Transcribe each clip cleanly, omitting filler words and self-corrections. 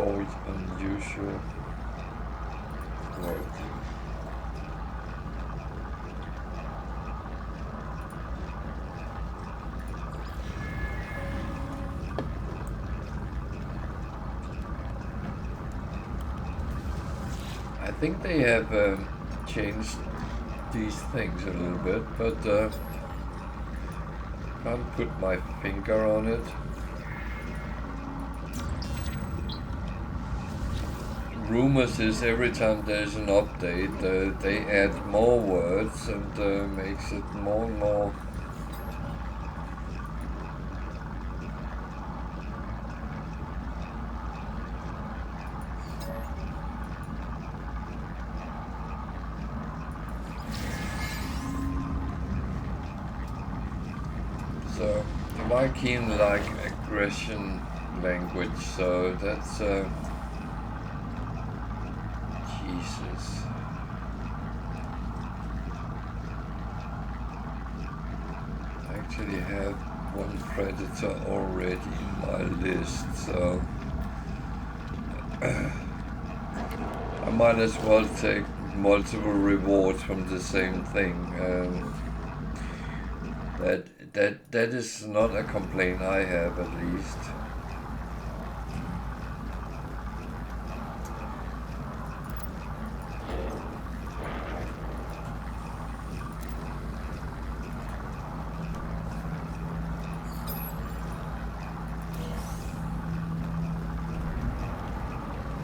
report unusual work. I think they have changed these things a little bit, but can't put my finger on it. Rumors is every time there's an update, they add more words and makes it more and more. So, the Viking like aggression language, so that's Jesus. I actually have one predator already in my list, so I might as well take multiple rewards from the same thing. That is not a complaint I have, at least.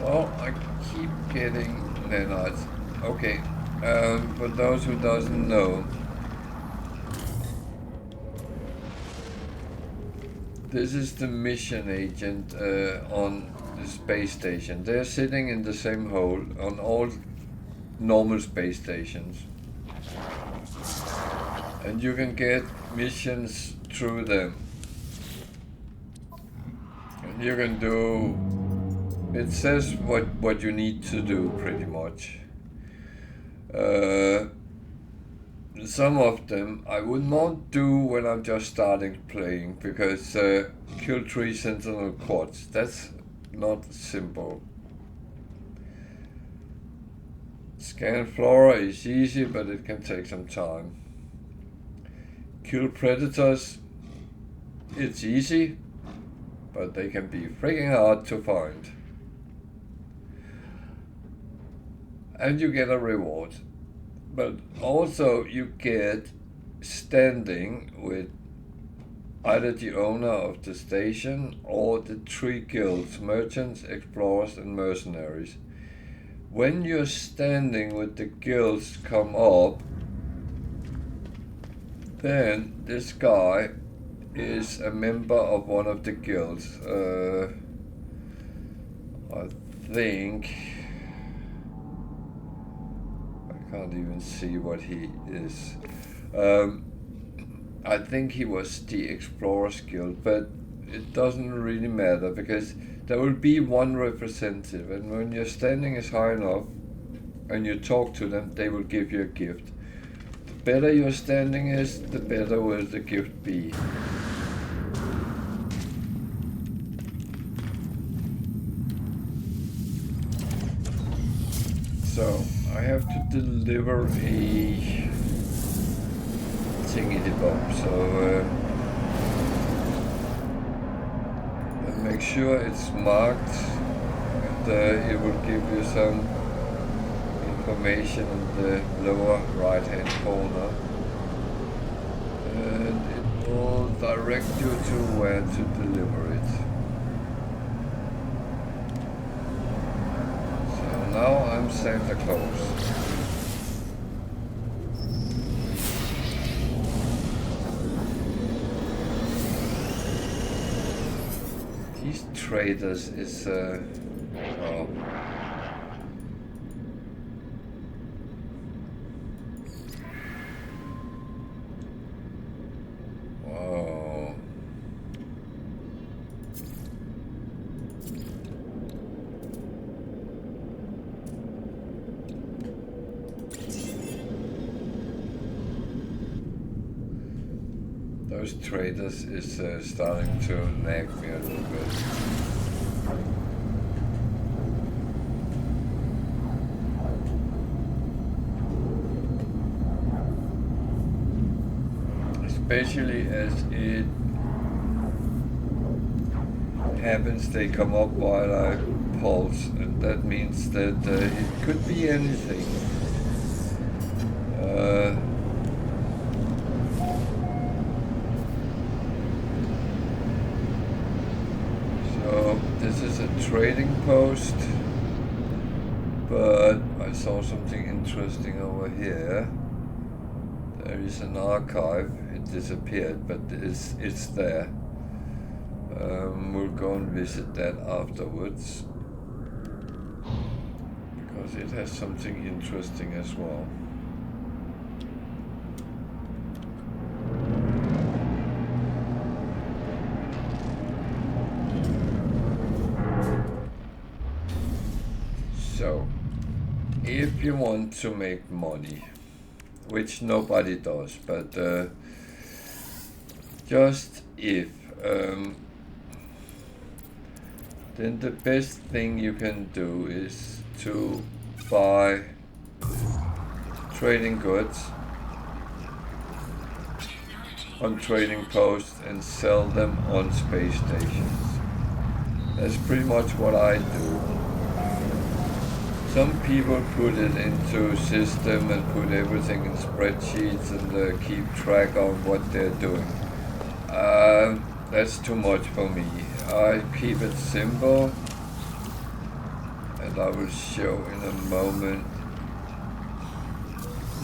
Well, I keep getting nanites. Okay, for those who doesn't know, this is the mission agent on the space station. They're sitting in the same hole on all normal space stations. And you can get missions through them. And you can do... It says what you need to do, pretty much. Some of them I would not do when I'm just starting playing, because kill 3 sentinel quads, that's not simple. Scan flora is easy, but it can take some time. Kill predators, it's easy, but they can be freaking hard to find. And you get a reward. But also you get standing with either the owner of the station or the 3 guilds: merchants, explorers and mercenaries. When you're standing with the guilds come up, then this guy is a member of one of the guilds. I think... Can't even see what he is. I think he was the Explorers Guild, but it doesn't really matter, because there will be one representative, and when your standing is high enough and you talk to them, they will give you a gift. The better your standing is, the better will the gift be. So I have to deliver a thingy-de-bob, so and make sure it's marked, and it will give you some information in the lower right hand corner, and it will direct you to where to deliver it. Now I'm Santa Claus. These traders is oh. Wow. Those traders is starting to nag me a little bit. especially as it happens, they come up while I pulse, and that means that it could be anything. So this is a trading post, but I saw something interesting over here. There is an archive. It disappeared, but it's there. We'll go and visit that afterwards, because it has something interesting as well. So, if you want to make money, which nobody does, but just if, then the best thing you can do is to buy trading goods on trading posts and sell them on space stations. That's pretty much what I do. Some people put it into system and put everything in spreadsheets and keep track of what they're doing. That's too much for me. I keep it simple, and I will show in a moment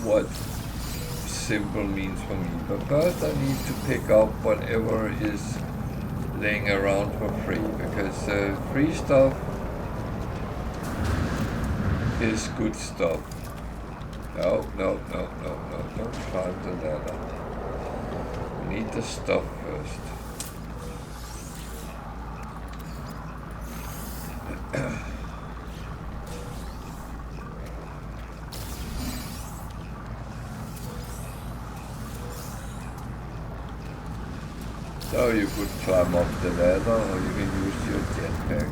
what simple means for me. But first I need to pick up whatever is laying around for free, because free stuff is good stuff. No, don't climb the ladder. We need the stuff first. So you could climb up the ladder, or you can use your jetpack.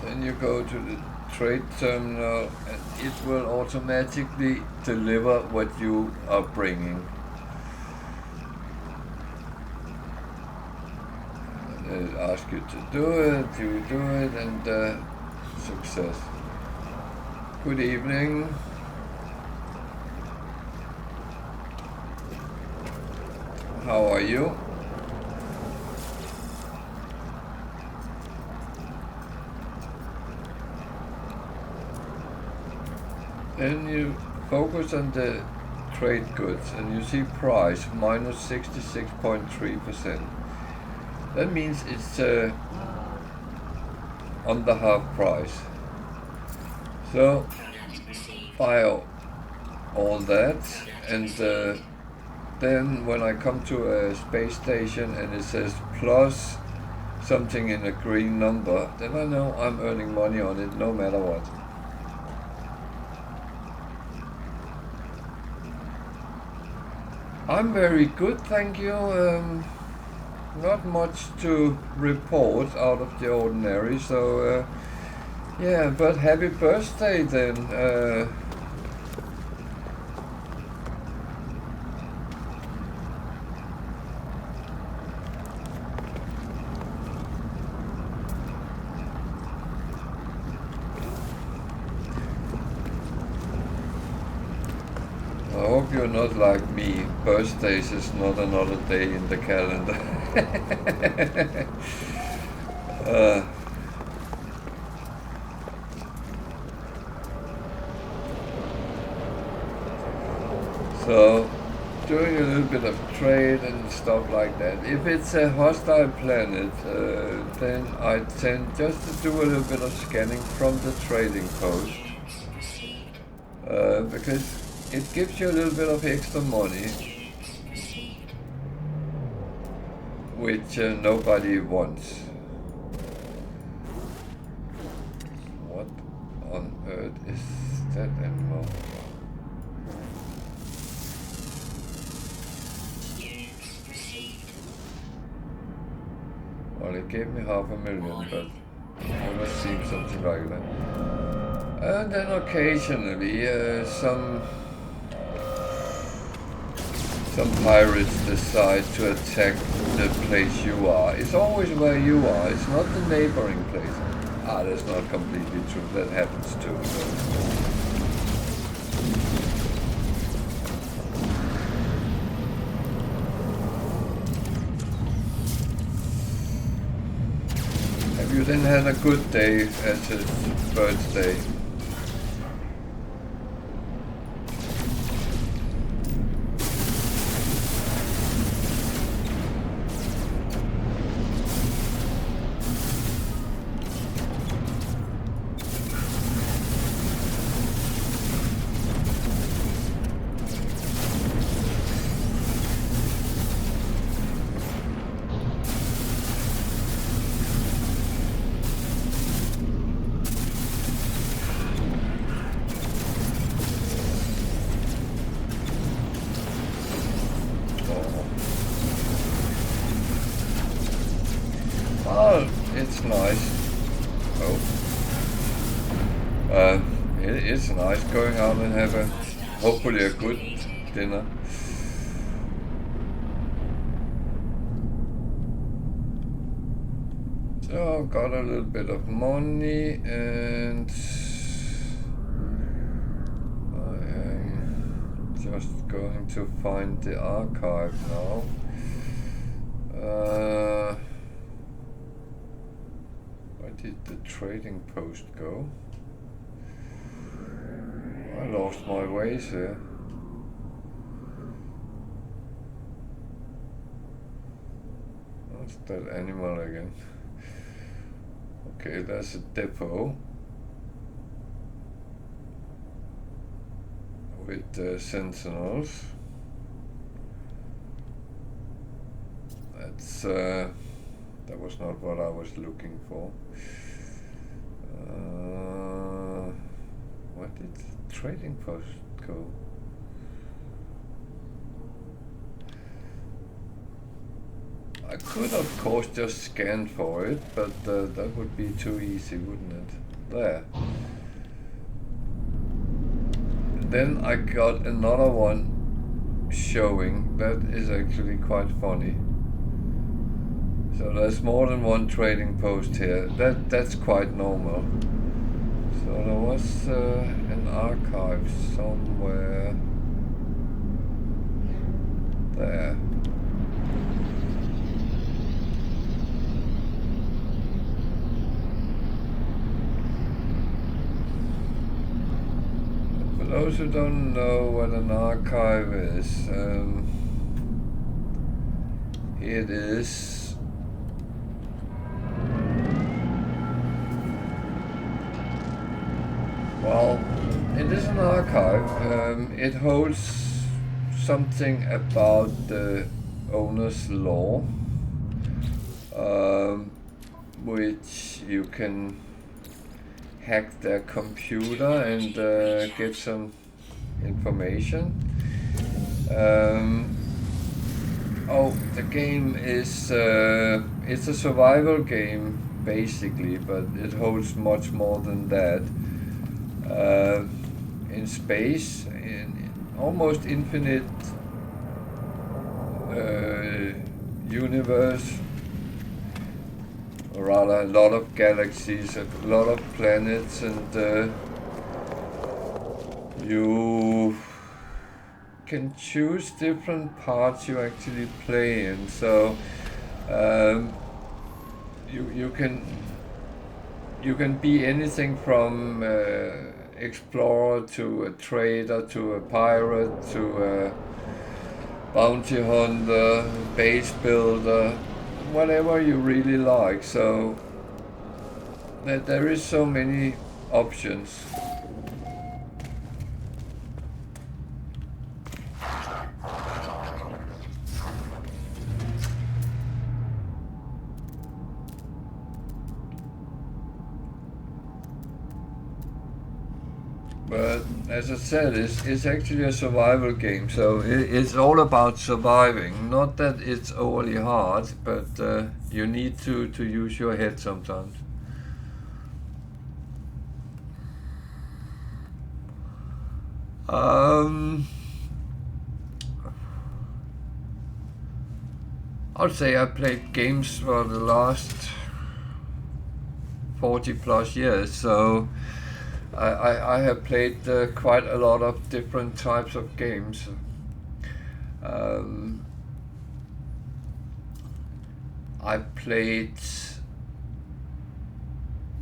Then you go to the trade terminal, and it will automatically deliver what you are bringing. And it asks you to do it, you do it, and success. Good evening. How are you? Then you focus on the trade goods and you see price minus 66.3%. That means it's under half price. So buy all that, and then when I come to a space station and it says plus something in a green number, then I know I'm earning money on it no matter what. I'm very good, thank you. Not much to report out of the ordinary, so yeah, but happy birthday then. I hope you're not like me. Birthdays is not another day in the calendar. So, doing a little bit of trade and stuff like that. If it's a hostile planet, then I tend just to do a little bit of scanning from the trading post, because it gives you a little bit of extra money, which nobody wants. What on earth is that animal? Well, it gave me 500,000, but I've never seen something like that. And then occasionally some pirates decide to attack the place you are. It's always where you are, it's not the neighboring place. Ah, that's not completely true, that happens too. Have you then had a good day as his birthday? It's nice. It's nice going out and have hopefully a good dinner. So got a little bit of money, and I am just going to find the archive now. Where did the trading post go? I lost my ways here. What's that animal again? Okay, there's a depot with sentinels. That's that was not what I was looking for. Where did the trading post go? I could of course just scan for it, but that would be too easy, wouldn't it? There. Then I got another one showing. That is actually quite funny. So there's more than one trading post here. That's quite normal. So there was an archive somewhere there. For those who don't know what an archive is, it is it is an archive. It holds something about the owner's lore, which you can hack their computer and get some information. The game is it's a survival game basically, but it holds much more than that. In space, in almost infinite universe, or rather a lot of galaxies, a lot of planets, and you can choose different parts you actually play in. So you can be anything from explorer to a trader to a pirate to a bounty hunter, base builder, whatever you really like. So that there is so many options. But as I said, it's actually a survival game, so it's all about surviving. Not that it's overly hard, but you need to use your head sometimes. I'd say I played games for the last 40 plus years, so I have played quite a lot of different types of games. I played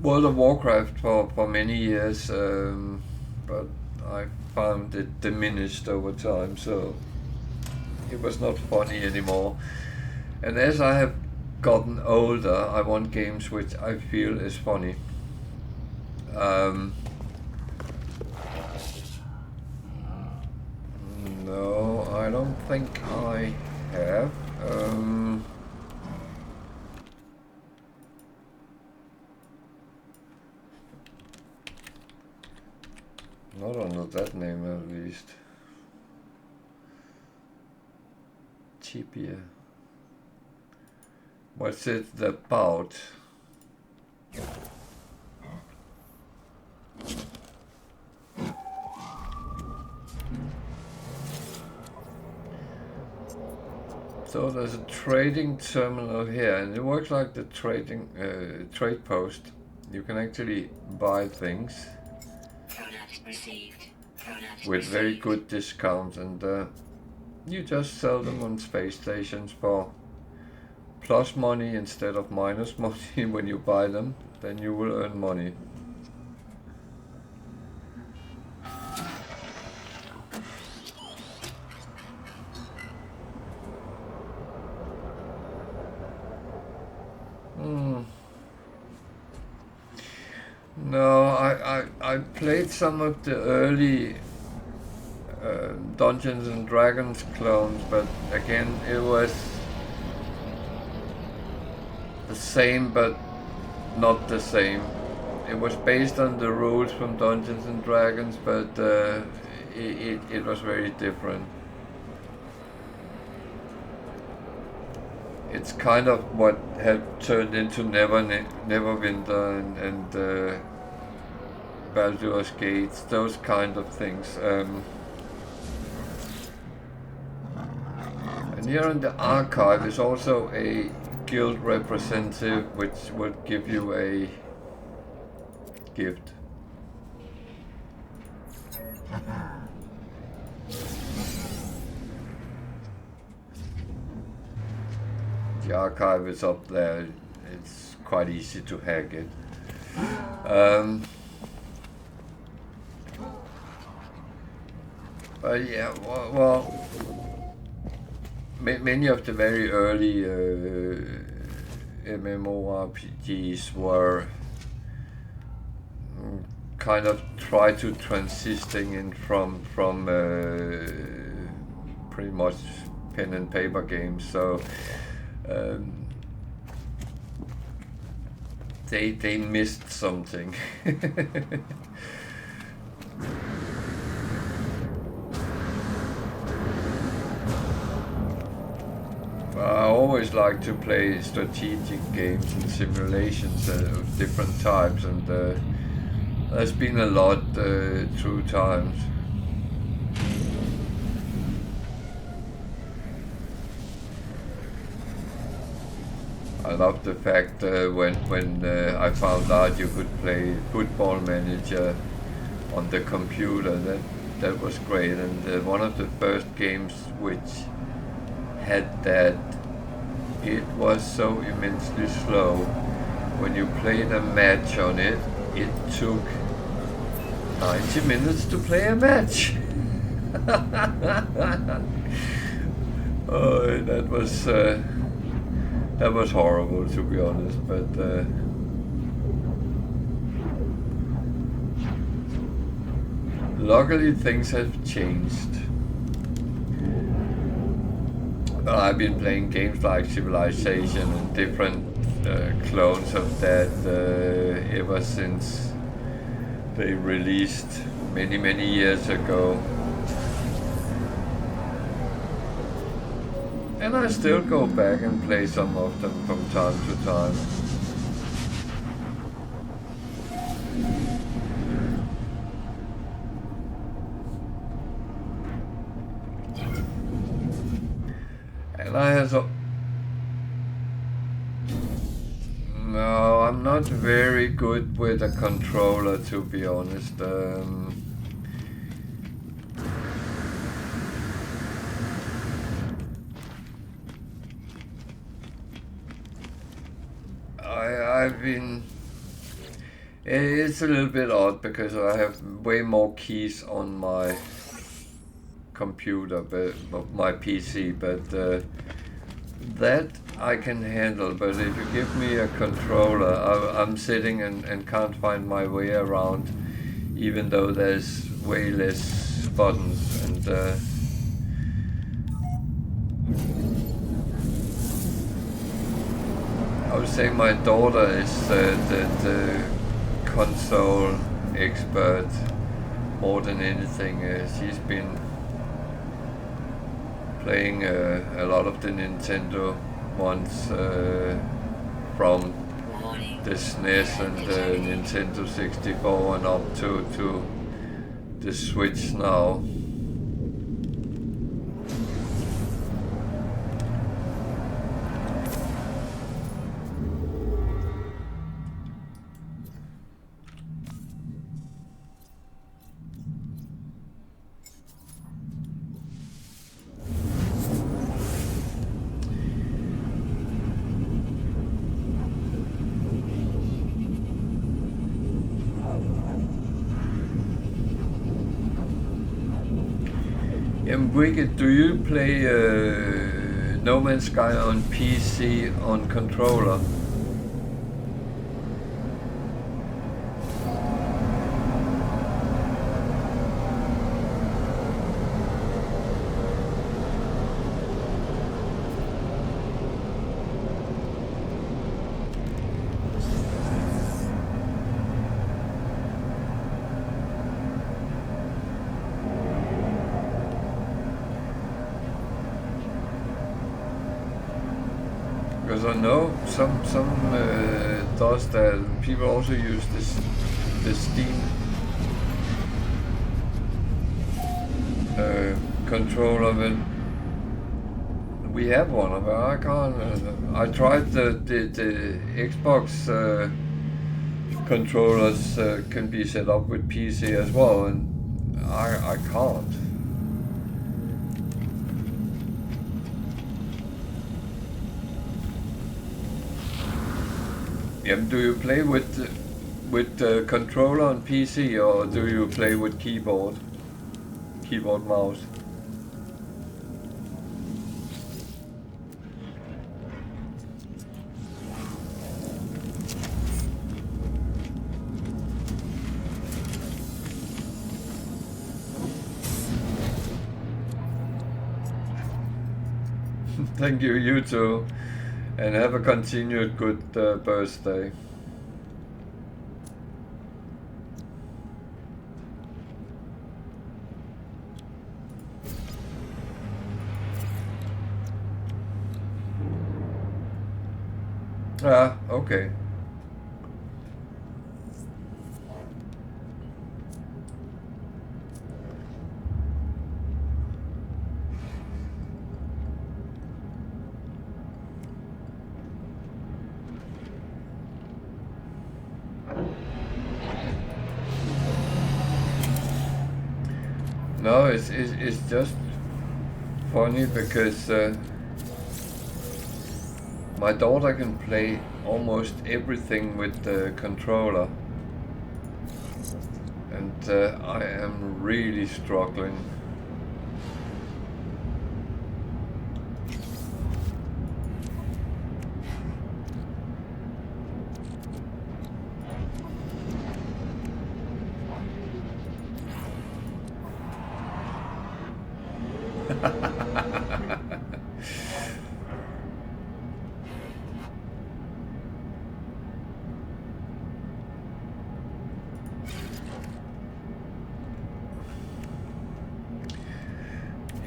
World of Warcraft for many years, but I found it diminished over time, so it was not funny anymore. And as I have gotten older, I want games which I feel is funny. No, I don't think I have. Not under that name, at least. Cheapier. What's it about? So there's a trading terminal here, and it works like the trading trade post. You can actually buy things with very good discounts, and you just sell them on space stations for plus money instead of minus money. When you buy them, then you will earn money. No, I played some of the early Dungeons and Dragons clones, but again it was the same but not the same. It was based on the rules from Dungeons and Dragons, but it was very different. It's kind of what had turned into Neverwinter and Baldur's Gate, those kind of things. And here in the archive is also a guild representative, which would give you a gift. The archive is up there. It's quite easy to hack it. But yeah, well, many of the very early MMORPGs were kind of try to transitioning in from pretty much pen and paper games. So they missed something. I always like to play strategic games and simulations of different types, and there's been a lot through times. I love the fact when I found out you could play Football Manager on the computer. That was great, and one of the first games which had that, it was so immensely slow. When you played a match on it, it took 90 minutes to play a match. Oh, that was horrible, to be honest, but luckily things have changed. I've been playing games like Civilization and different clones of that ever since they released many years ago. And I still go back and play some of them from time to time. has a... No, I'm not very good with a controller, to be honest. I've been... It's a little bit odd because I have way more keys on my computer, but my PC, but that I can handle. But if you give me a controller, I'm sitting and can't find my way around, even though there's way less buttons. And I would say my daughter is the console expert more than anything. She's been playing a lot of the Nintendo ones from the SNES and the Nintendo 64 and up to the Switch now. Wicked, do you play No Man's Sky on PC on controller? Because I know some does that. People also use the Steam controller, but we have one of it. I can't. I tried the Xbox controllers can be set up with PC as well, and I can't. Do you play with the controller on PC, or do you play with keyboard mouse? Thank you, you too. And have a continued good birthday. Ah, okay. No, it's just funny because my daughter can play almost everything with the controller, and I am really struggling.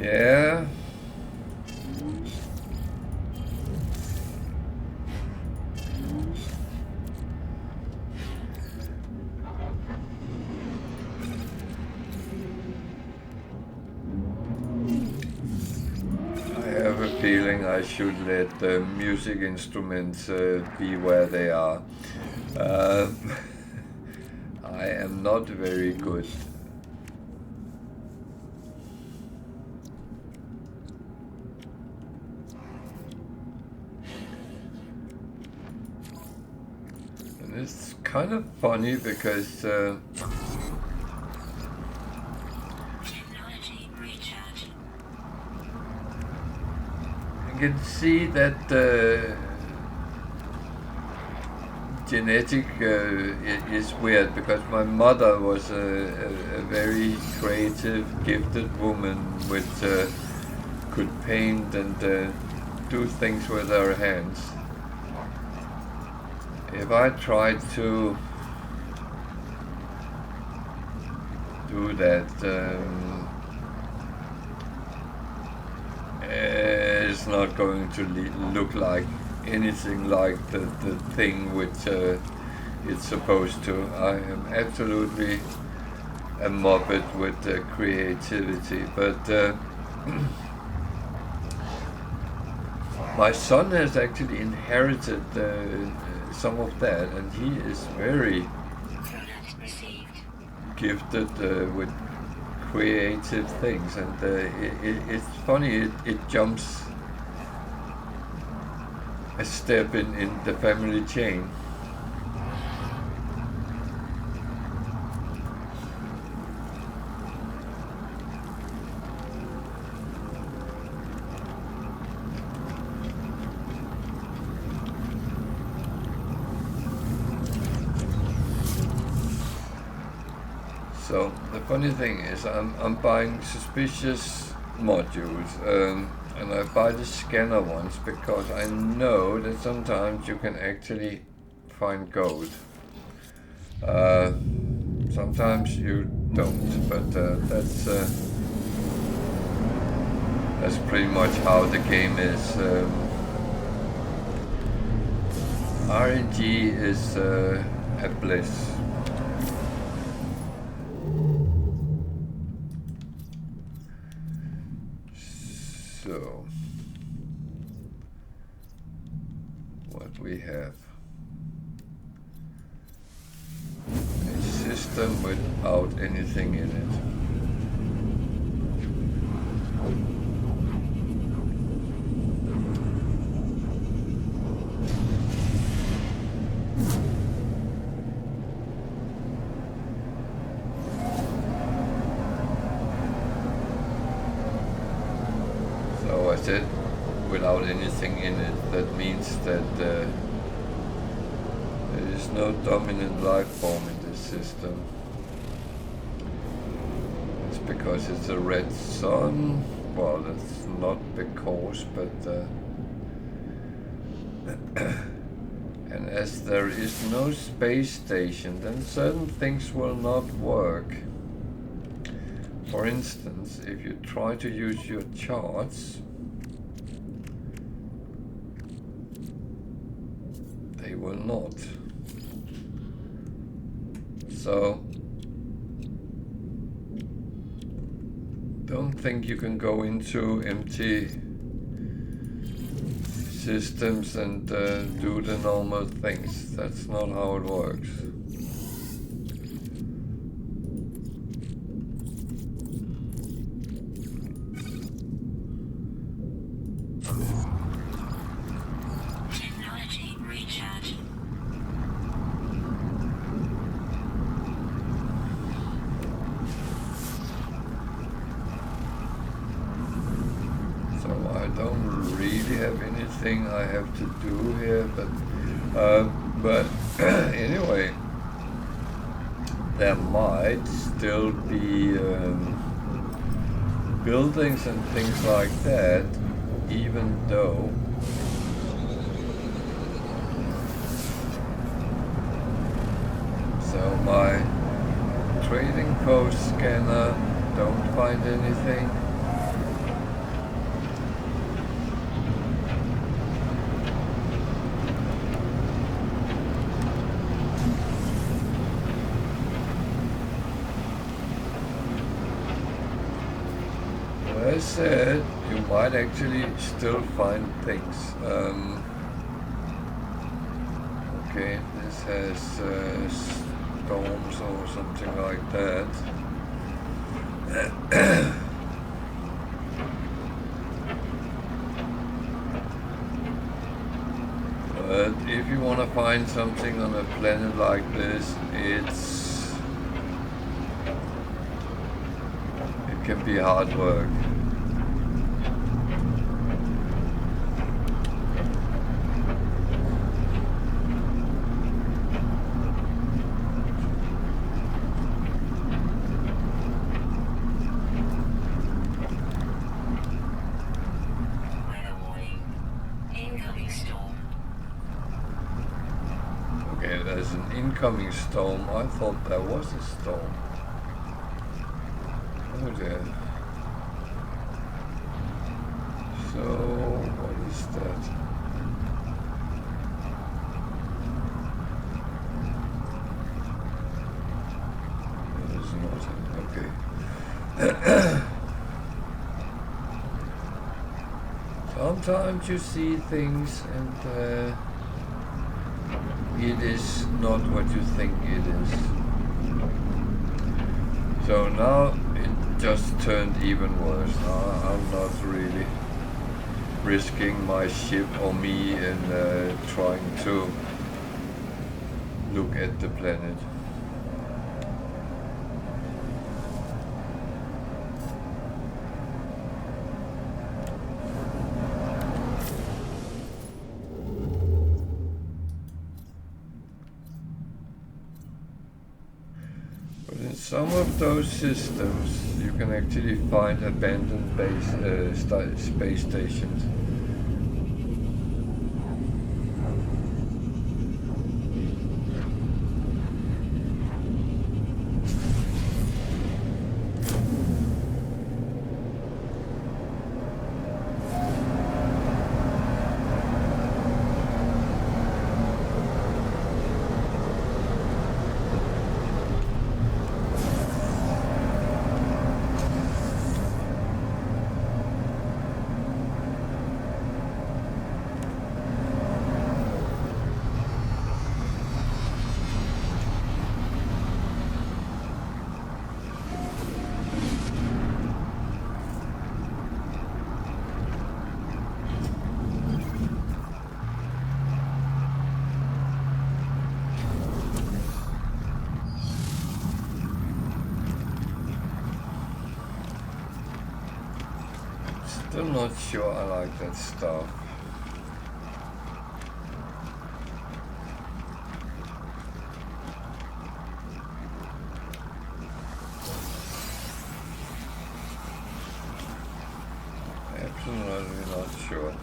Yeah. I have a feeling think I should let the music instruments be where they are. I am not very good. And it's kind of funny because you can see that genetic is weird, because my mother was a very creative, gifted woman which could paint and do things with her hands. If I tried to do that, it's not going to look like anything like the thing which it's supposed to. I am absolutely a muppet with creativity, but my son has actually inherited some of that, and he is very gifted with creative things, and it's funny, it jumps a step in the family chain. So the funny thing is, I'm buying suspicious modules, and I buy the scanner ones because I know that sometimes you can actually find gold. Sometimes you don't, but that's pretty much how the game is. RNG is a bliss. So, what we have, a system without anything in it. Without anything in it, that means that there is no dominant life form in this system. It's because it's a red sun. Well, that's not because, but and as there is no space station, then certain things will not work. For instance, if you try to use your charts, they will not. So don't think you can go into empty systems and do the normal things. That's not how it works. I have to do here, but anyway, there might still be buildings and things like that, even though so my trading post scanner don't find anything. I said you might actually still find things. Okay, this has storms or something like that. But if you want to find something on a planet like this, it can be hard work. There's an incoming storm. I thought there was a storm. Oh dear. So, what is that? It is not. Okay. Sometimes you see things and it is not what you think it is. So now it just turned even worse. I'm not really risking my ship or me in trying to look at the planet. Some of those systems you can actually find abandoned space stations. Still not sure I like that stuff. Absolutely not sure.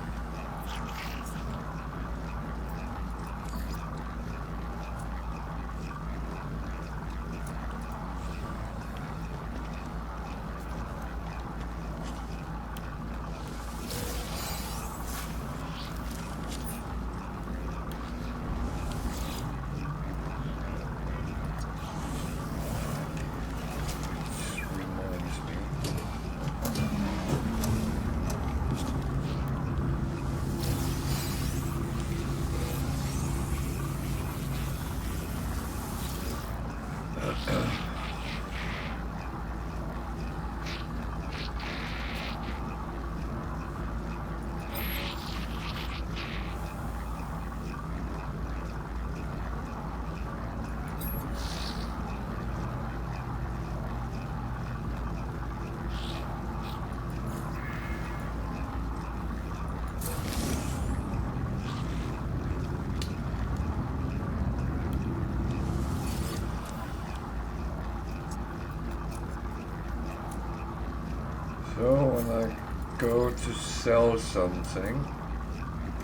So when I go to sell something,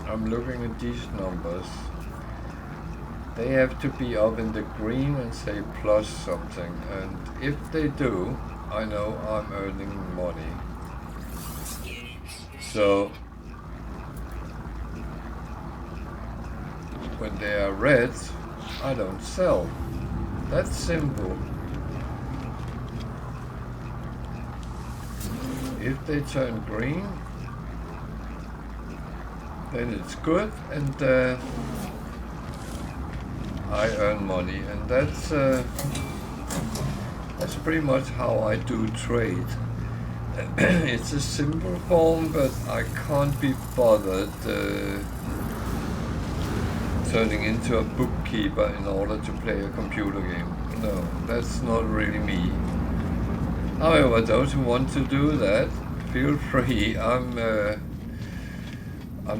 I'm looking at these numbers. They have to be up in the green and say plus something, and if they do, I know I'm earning money. So when they are red, I don't sell. That's simple. If they turn green, then it's good, and I earn money, and that's pretty much how I do trade. It's a simple form, but I can't be bothered turning into a bookkeeper in order to play a computer game. No, that's not really me. However, those who want to do that, feel free. I'm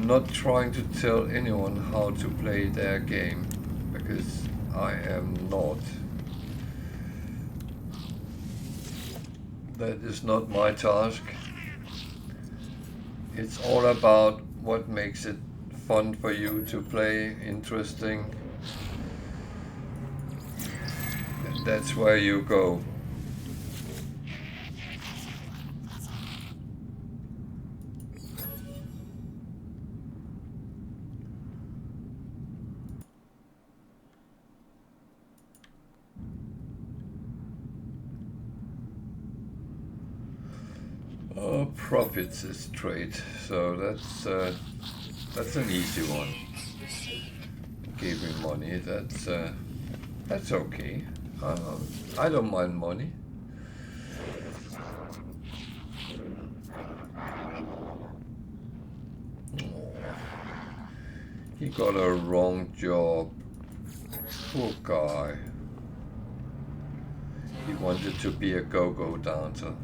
not trying to tell anyone how to play their game, because I am not. That is not my task. It's all about what makes it fun for you to play, interesting. And that's where you go. Profits is trade, so that's an easy one. Gave me money. That's okay. I don't mind money. He got a wrong job. Poor guy. He wanted to be a go-go dancer.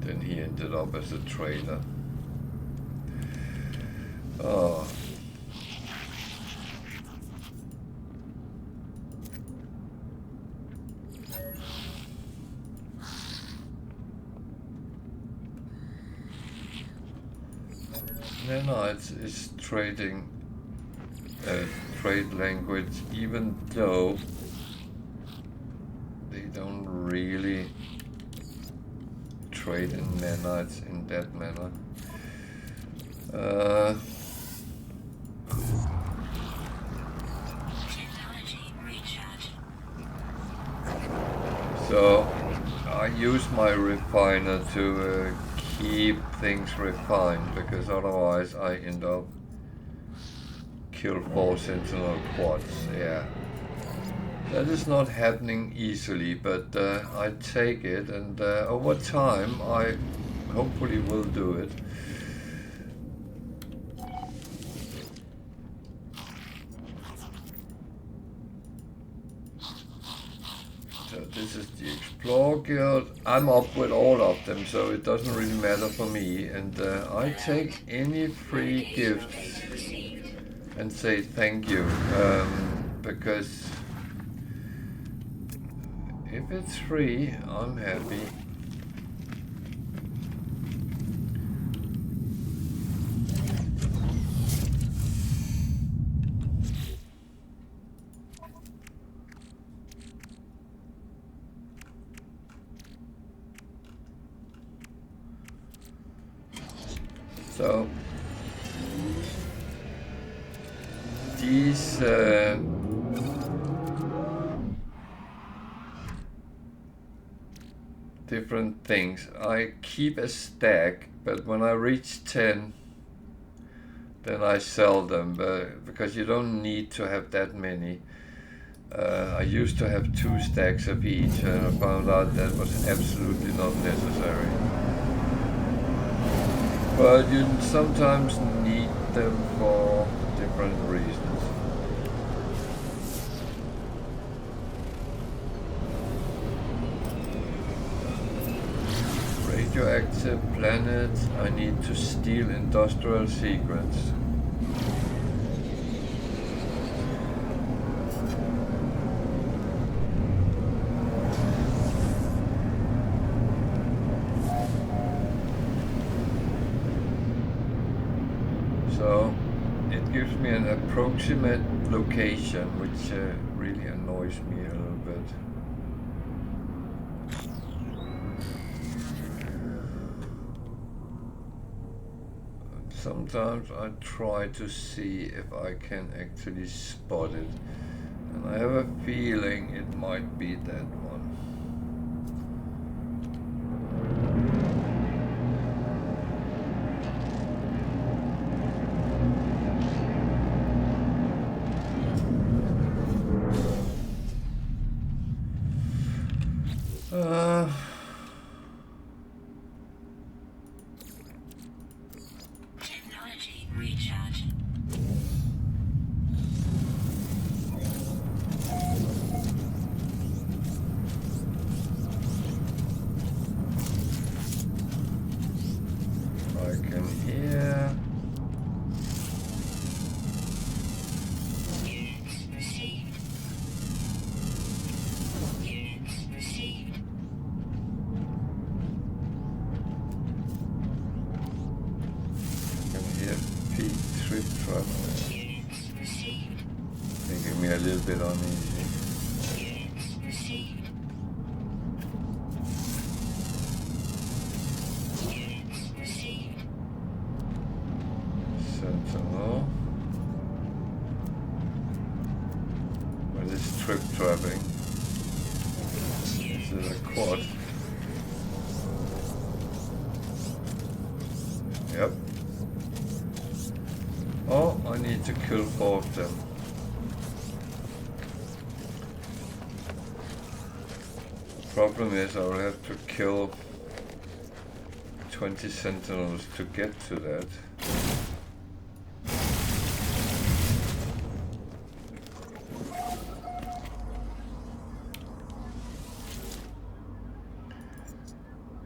Then he ended up as a trader. Oh. Nanites is trading trade language, even though they don't really trade in nanites in that manner. So I use my refiner to keep things refined, because otherwise I end up kill 4 sentinel quads. Yeah. That is not happening easily, but I take it, and over time I hopefully will do it. So this is the Explore Guild. I'm up with all of them, so it doesn't really matter for me, and I take any free gifts and say thank you, because if it's free, I'm happy. So these different things, I keep a stack, but when I reach 10, then I sell them, because you don't need to have that many. I used to have 2 stacks of each, and I found out that was absolutely not necessary. But you sometimes need them for different reasons. Radioactive planet, I need to steal industrial secrets. So it gives me an approximate location, which really annoys me a little bit. Sometimes I try to see if I can actually spot it, and I have a feeling it might be that one. back in here. Making me a little bit uneasy. Sentinel. What is trip trapping? This is a quad. Yep. Oh, I need to kill 4 of them. Problem is I will have to kill 20 sentinels to get to that.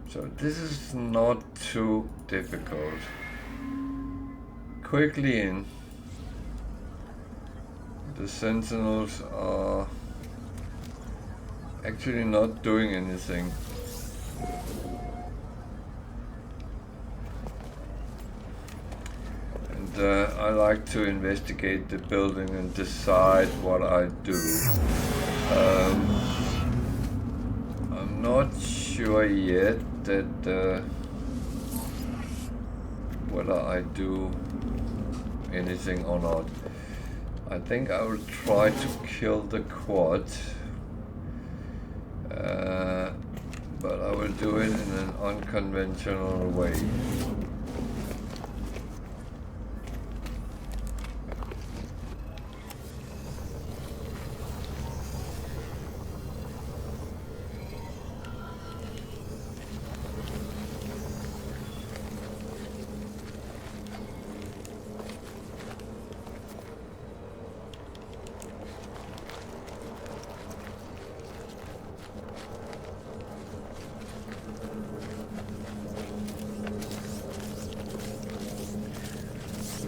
So this is not too difficult. Quickly in. The sentinels are actually not doing anything. And I like to investigate the building and decide what I do. I'm not sure yet that whether I do anything or not. I think I will try to kill the quad, but I will do it in an unconventional way.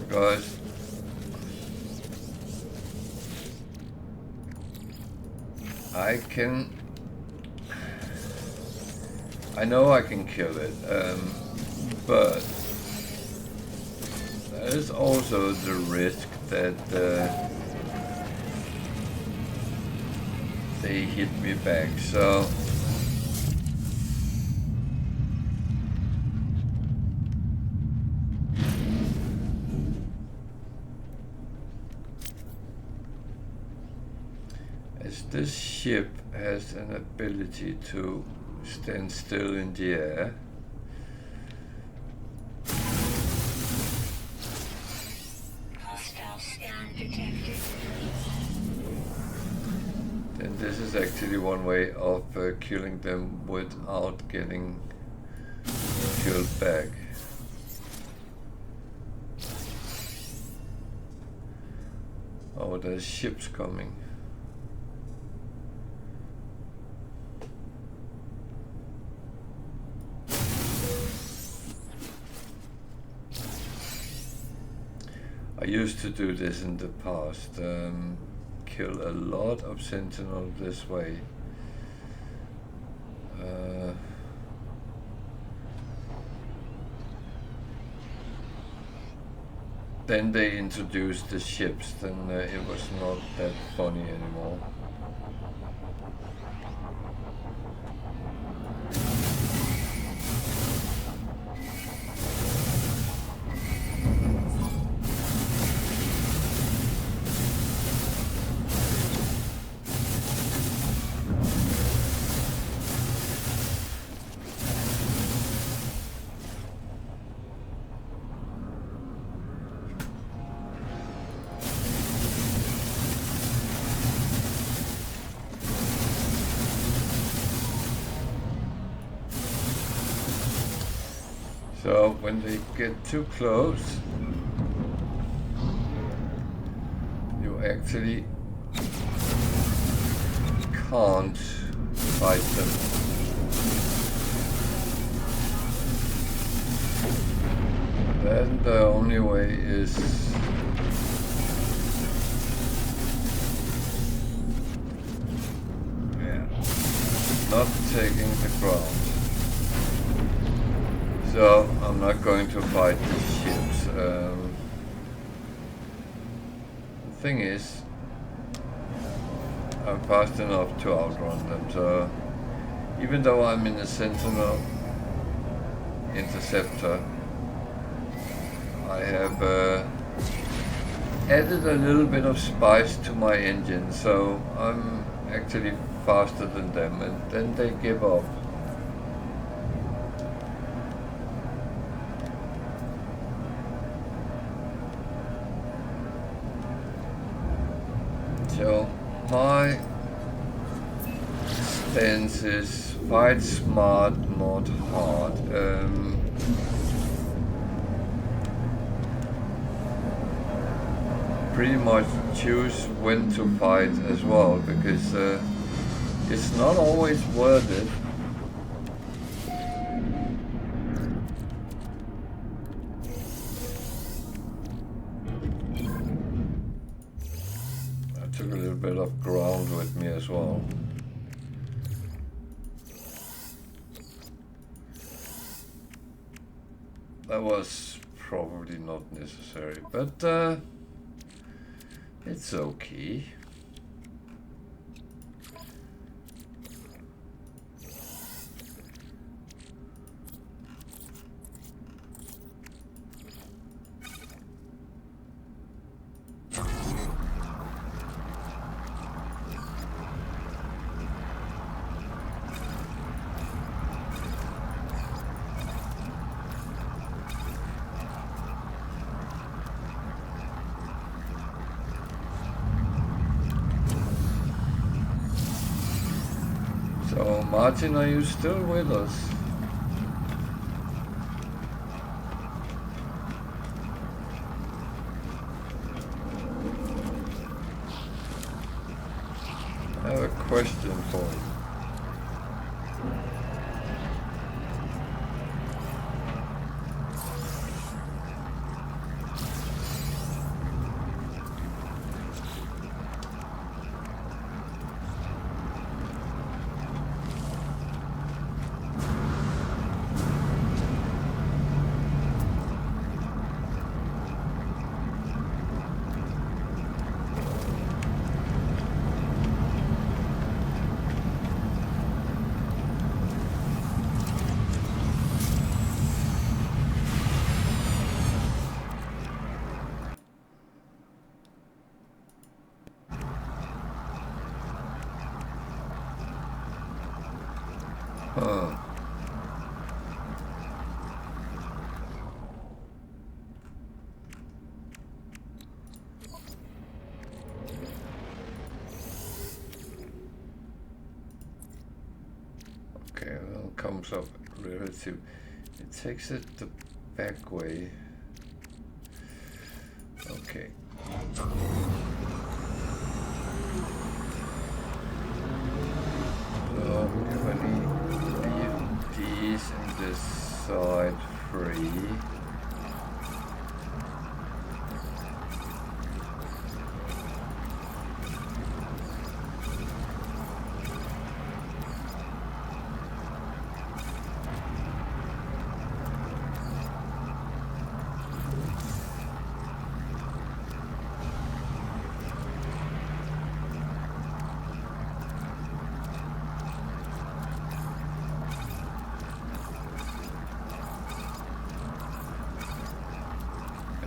Guys, I know I can kill it, but there is also the risk that they hit me back, so this ship has an ability to stand still in the air. Hostile scan detected. Then this is actually one way of killing them without getting killed back. Oh, there's ships coming. I used to do this in the past, kill a lot of sentinels this way. Then they introduced the ships, then it was not that funny anymore. So when they get too close, you actually can't fight them. then the only way is not taking the ground. So I'm not going to fight these ships. The thing is, I'm fast enough to outrun them, so even though I'm in a Sentinel interceptor, I have added a little bit of spice to my engine, so I'm actually faster than them, and then they give up. So my stance is fight smart, not hard. Pretty much choose when to fight as well, because it's not always worth it. I took a little bit of ground with me as well. That was probably not necessary, but it's okay. So, Martin, are you still with us? I have a question for you. Huh. Okay, well, it comes up relative. It takes it the back way. Okay. So if I leave these and this side free.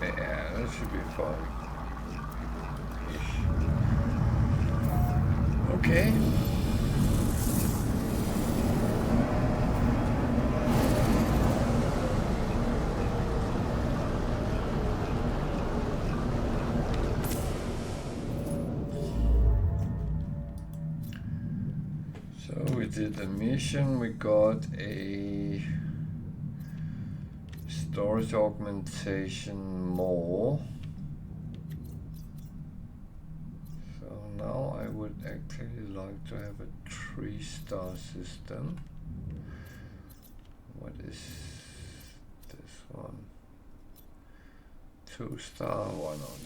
Yeah, that should be fun. Okay. So we did the mission, we got a storage augmentation more. So now I would actually like to have a 3-star system. What is this one? 2-star, why not?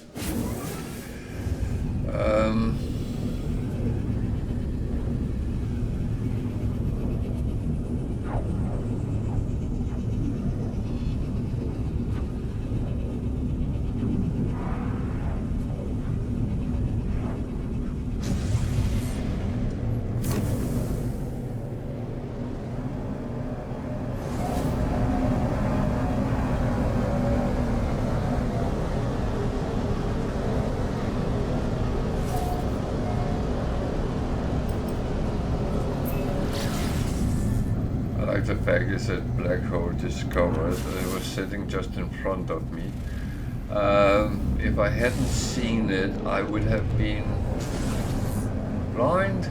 The fact is that black hole discovered it was sitting just in front of me. If I hadn't seen it, I would have been blind.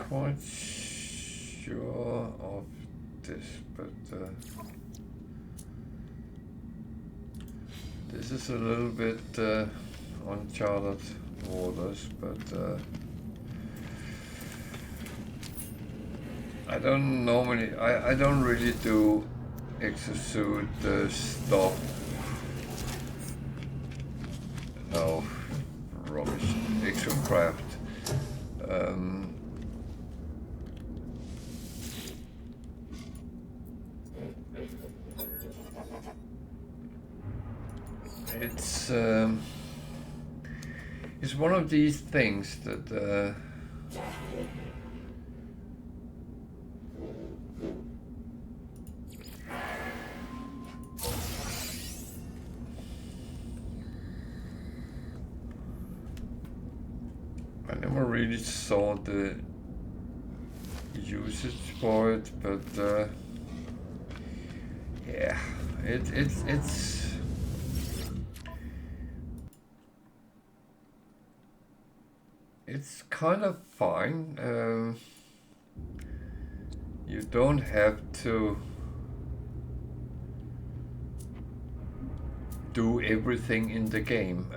Quite sure of this, but this is a little bit uncharted waters, but I don't normally, I don't really do exosuit stuff. No, rubbish, exocraft. It's one of these things that I never really saw the usage for it, but yeah, it's kind of fine. You don't have to do everything in the game.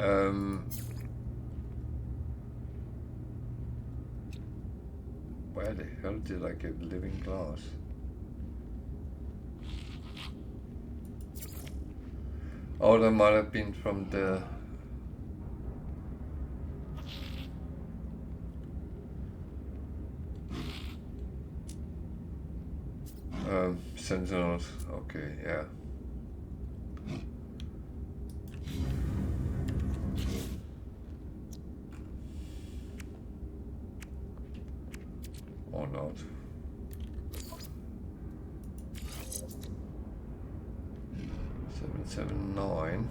Where the hell did I get living glass? Oh, that might have been from the Sentinels. Okay, yeah. Or not. Seven, 9.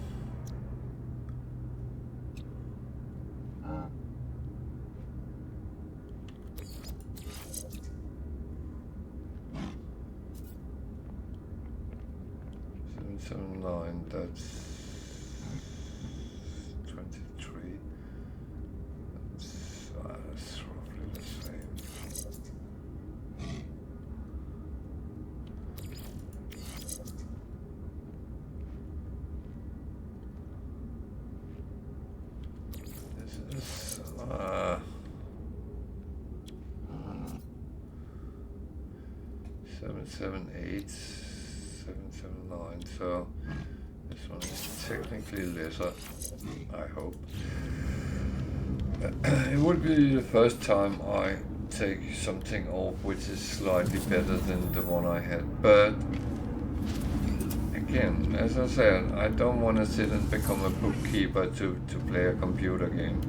Seven, 9, that's 23. That's roughly the same. This is 778. 779, so this one is technically lesser, I hope. It would be the first time I take something off which is slightly better than the one I had, but again, as I said, I don't want to sit and become a bookkeeper to play a computer game,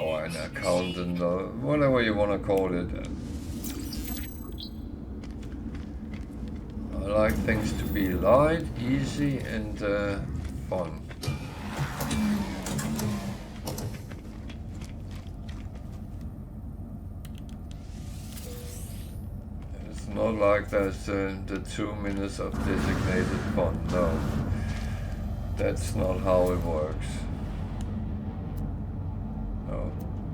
or an accountant, or whatever you want to call it. I like things to be light, easy, and fun. It's not like there's the 2 minutes of designated fun. No, that's not how it works. No,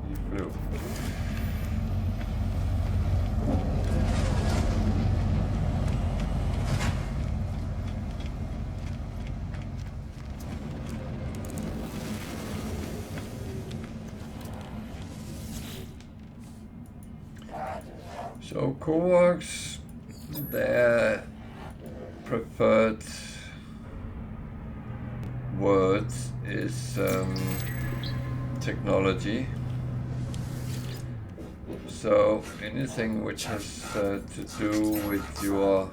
he flew. So coworks, their preferred words is technology. So anything which has to do with your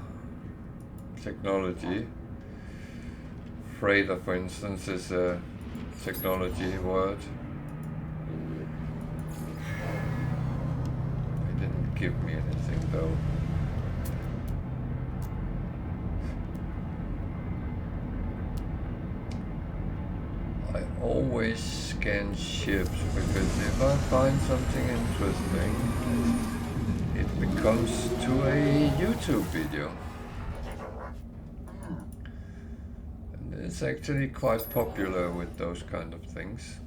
technology, freighter for instance is a technology word. Give me anything though. I always scan ships because if I find something interesting, it becomes to a YouTube video. And it's actually quite popular with those kind of things.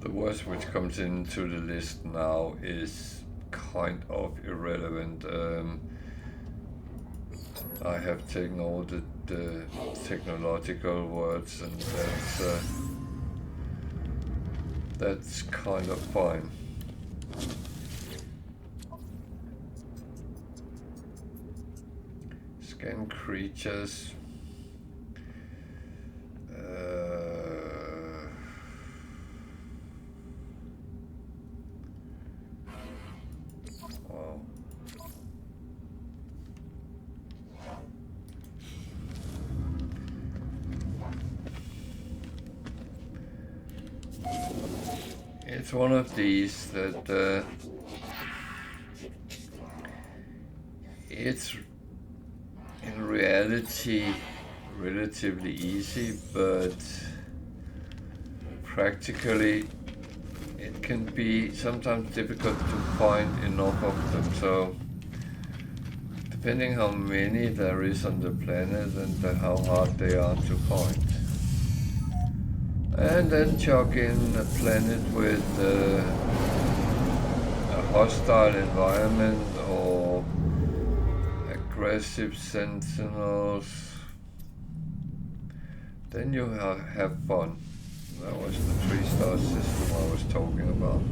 The word which comes into the list now is kind of irrelevant. I have taken all the technological words, and that's kind of fine. Scan creatures. Wow. It's one of these that it's in reality relatively easy, but practically it can be sometimes difficult to find enough of them. So depending how many there is on the planet and how hard they are to find. And then chuck in a planet with a hostile environment or aggressive sentinels. Then you have fun. That was the 3-star system I was talking about.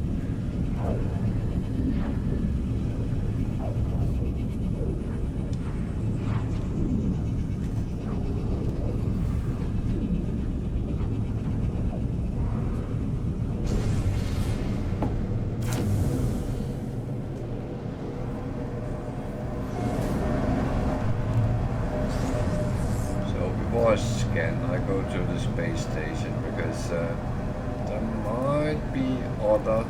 I go to the space station because there might be other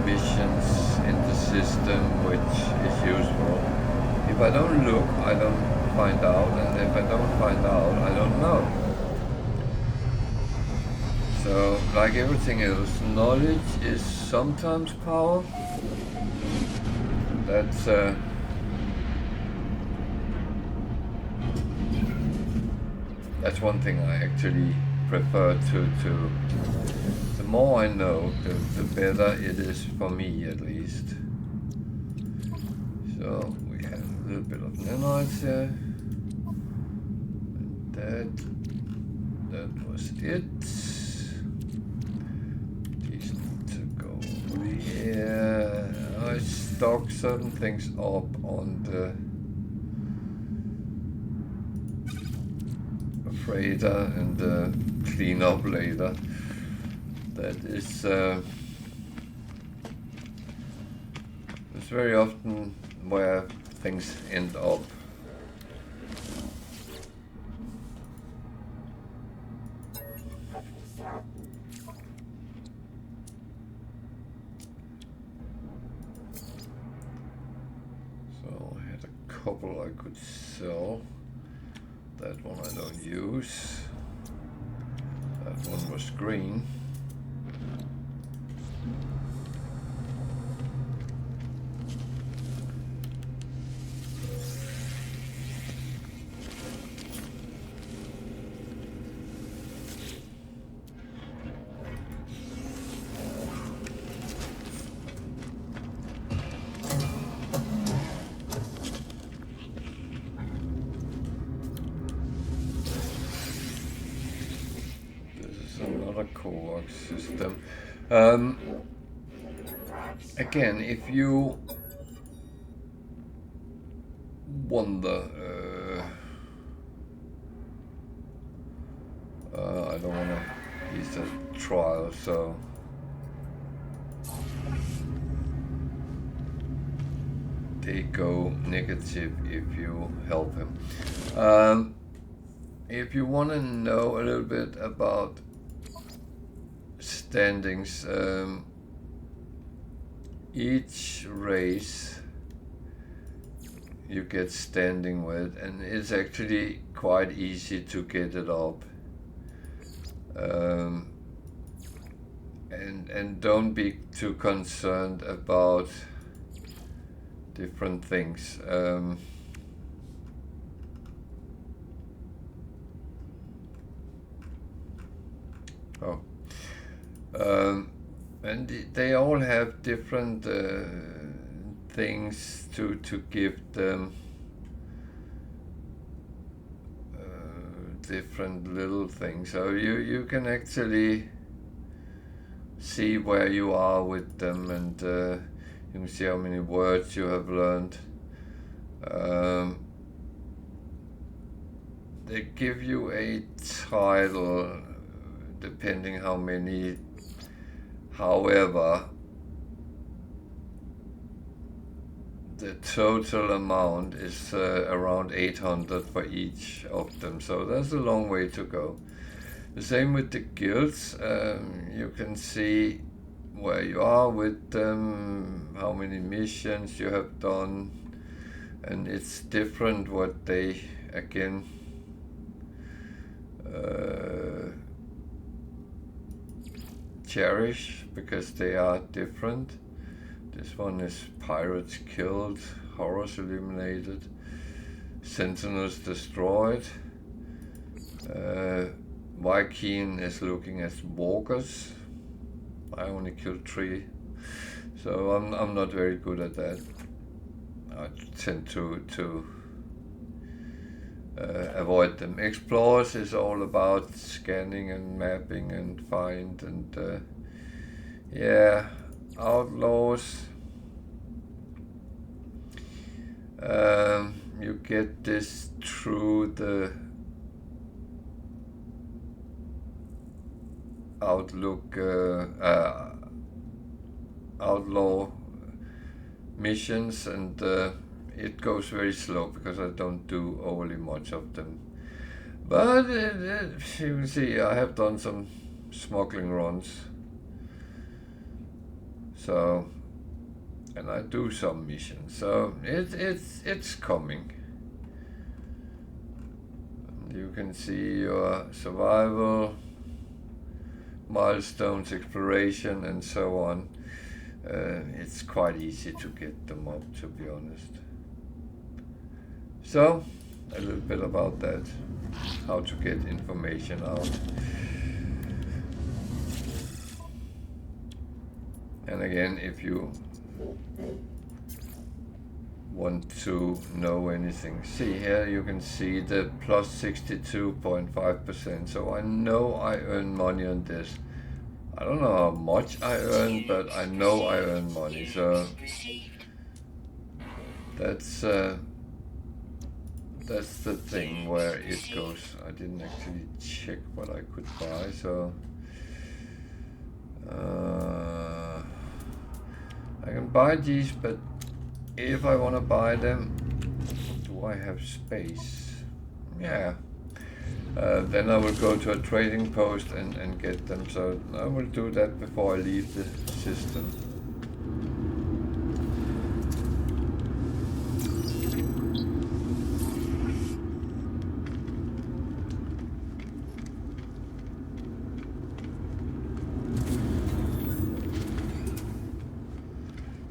missions in the system which is useful. If I don't look, I don't find out, and if I don't find out, I don't know. So, like everything else, knowledge is sometimes power. That's one thing I actually prefer to the more I know, the better it is for me at least. So we have a little bit of nanites here. And that was it. These need to go over here. I stock certain things up on the freighter and clean up later. That is it's very often where things end up. So I had a couple I could sell. That one I don't use. That one was green. System. Again, if you wonder, I don't want to use a trial, so they go negative if you help him. If you want to know a little bit about standings, each race you get standing with, and it's actually quite easy to get it up. And don't be too concerned about different things. And they all have different things to give them different little things. So you can actually see where you are with them, and you can see how many words you have learned. They give you a title depending how many. However, the total amount is around 800 for each of them, so that's a long way to go. The same with the guilds. You can see where you are with them, how many missions you have done, and it's different what they again cherish, because they are different. This one is pirates killed, horrors eliminated, sentinels destroyed. Viking is looking at walkers. I only killed 3, so I'm not very good at that. I tend to avoid them. Explorers is all about scanning and mapping and find, and yeah, outlaws. You get this through the outlaw missions, and it goes very slow because I don't do overly much of them. But you can see I have done some smuggling runs. So, and I do some missions. So it's coming. You can see your survival, milestones, exploration, and so on. It's quite easy to get them up, to be honest. So, a little bit about that, how to get information out. And again, if you want to know anything, see here you can see the plus 62.5%. So I know I earn money on this. I don't know how much I earn, but I know I earn money. So that's that's the thing where it goes. I didn't actually check what I could buy, so I can buy these, but if I want to buy them, do I have space? Yeah. Then I will go to a trading post and get them, so I will do that before I leave the system.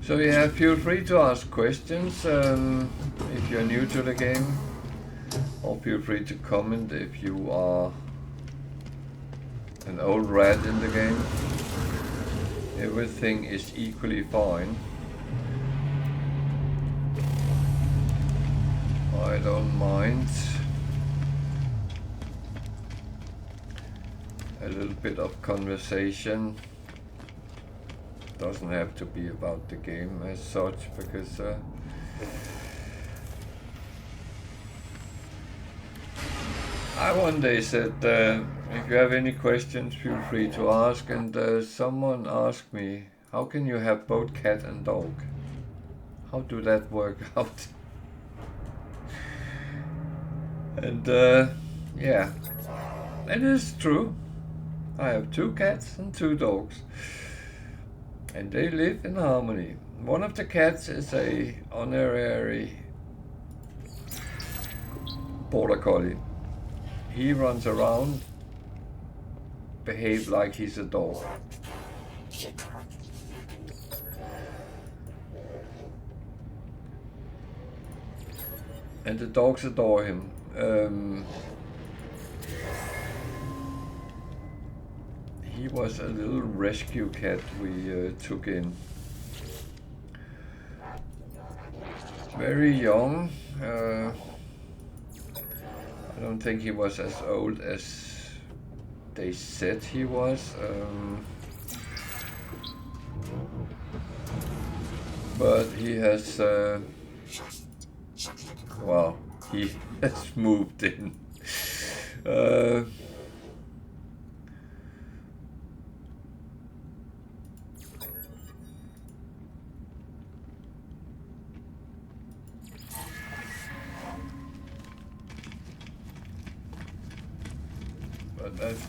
So yeah, feel free to ask questions if you're new to the game, or feel free to comment if you are an old rat in the game. Everything is equally fine. I don't mind a little bit of conversation. Doesn't have to be about the game as such, because I one day said if you have any questions, feel free to ask, and someone asked me, how can you have both cat and dog? How do that work out? And yeah, it is true. I have 2 cats and 2 dogs, and they live in harmony. One of the cats is a honorary border collie. He runs around, behave like he's a dog. And the dogs adore him. He was a little rescue cat we took in. Very young. I don't think he was as old as they said he was. But he has, well, he has moved in.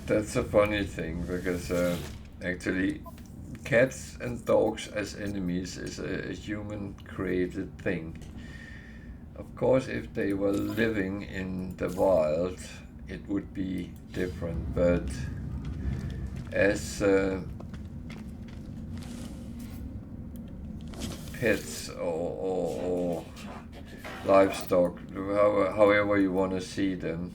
That's a funny thing, because actually cats and dogs as enemies is a human created thing. Of course, if they were living in the wild, it would be different, but as pets or livestock, however you want to see them,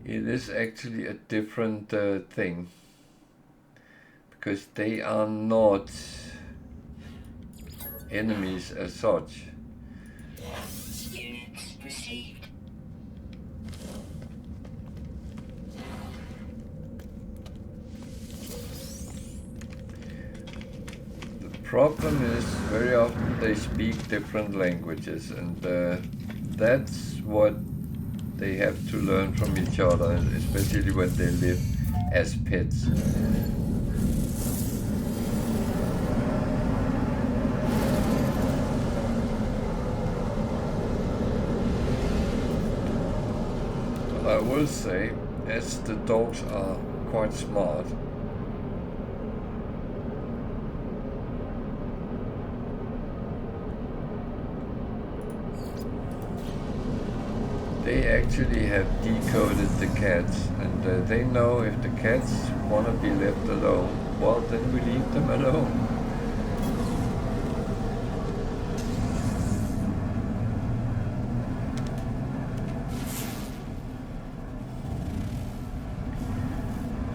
it is actually a different thing, because they are not enemies as such. Units received. The problem is very often they speak different languages, and that's what they have to learn from each other, especially when they live as pets. But I will say, as the dogs are quite smart, they actually have decoded the cats, and they know if the cats want to be left alone, well, then we leave them alone.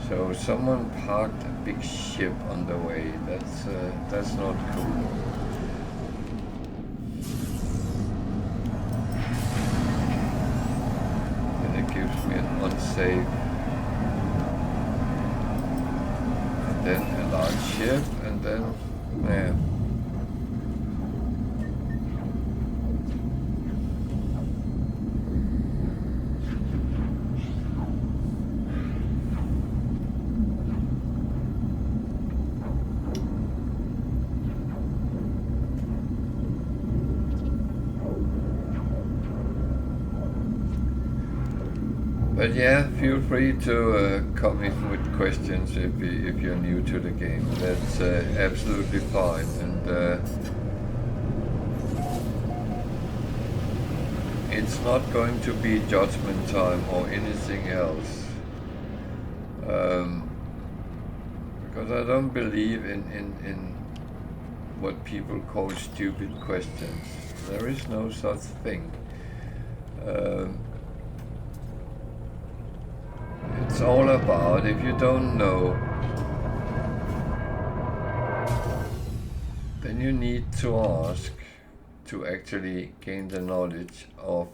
So someone parked a big ship on the way. That's not cool. Gives me an unsafe, and then a large ship, and then yeah. But yeah, feel free to come in with questions if you're new to the game. That's absolutely fine. And it's not going to be judgment time or anything else. Because I don't believe in what people call stupid questions. There is no such thing. It's all about, if you don't know, then you need to ask to actually gain the knowledge of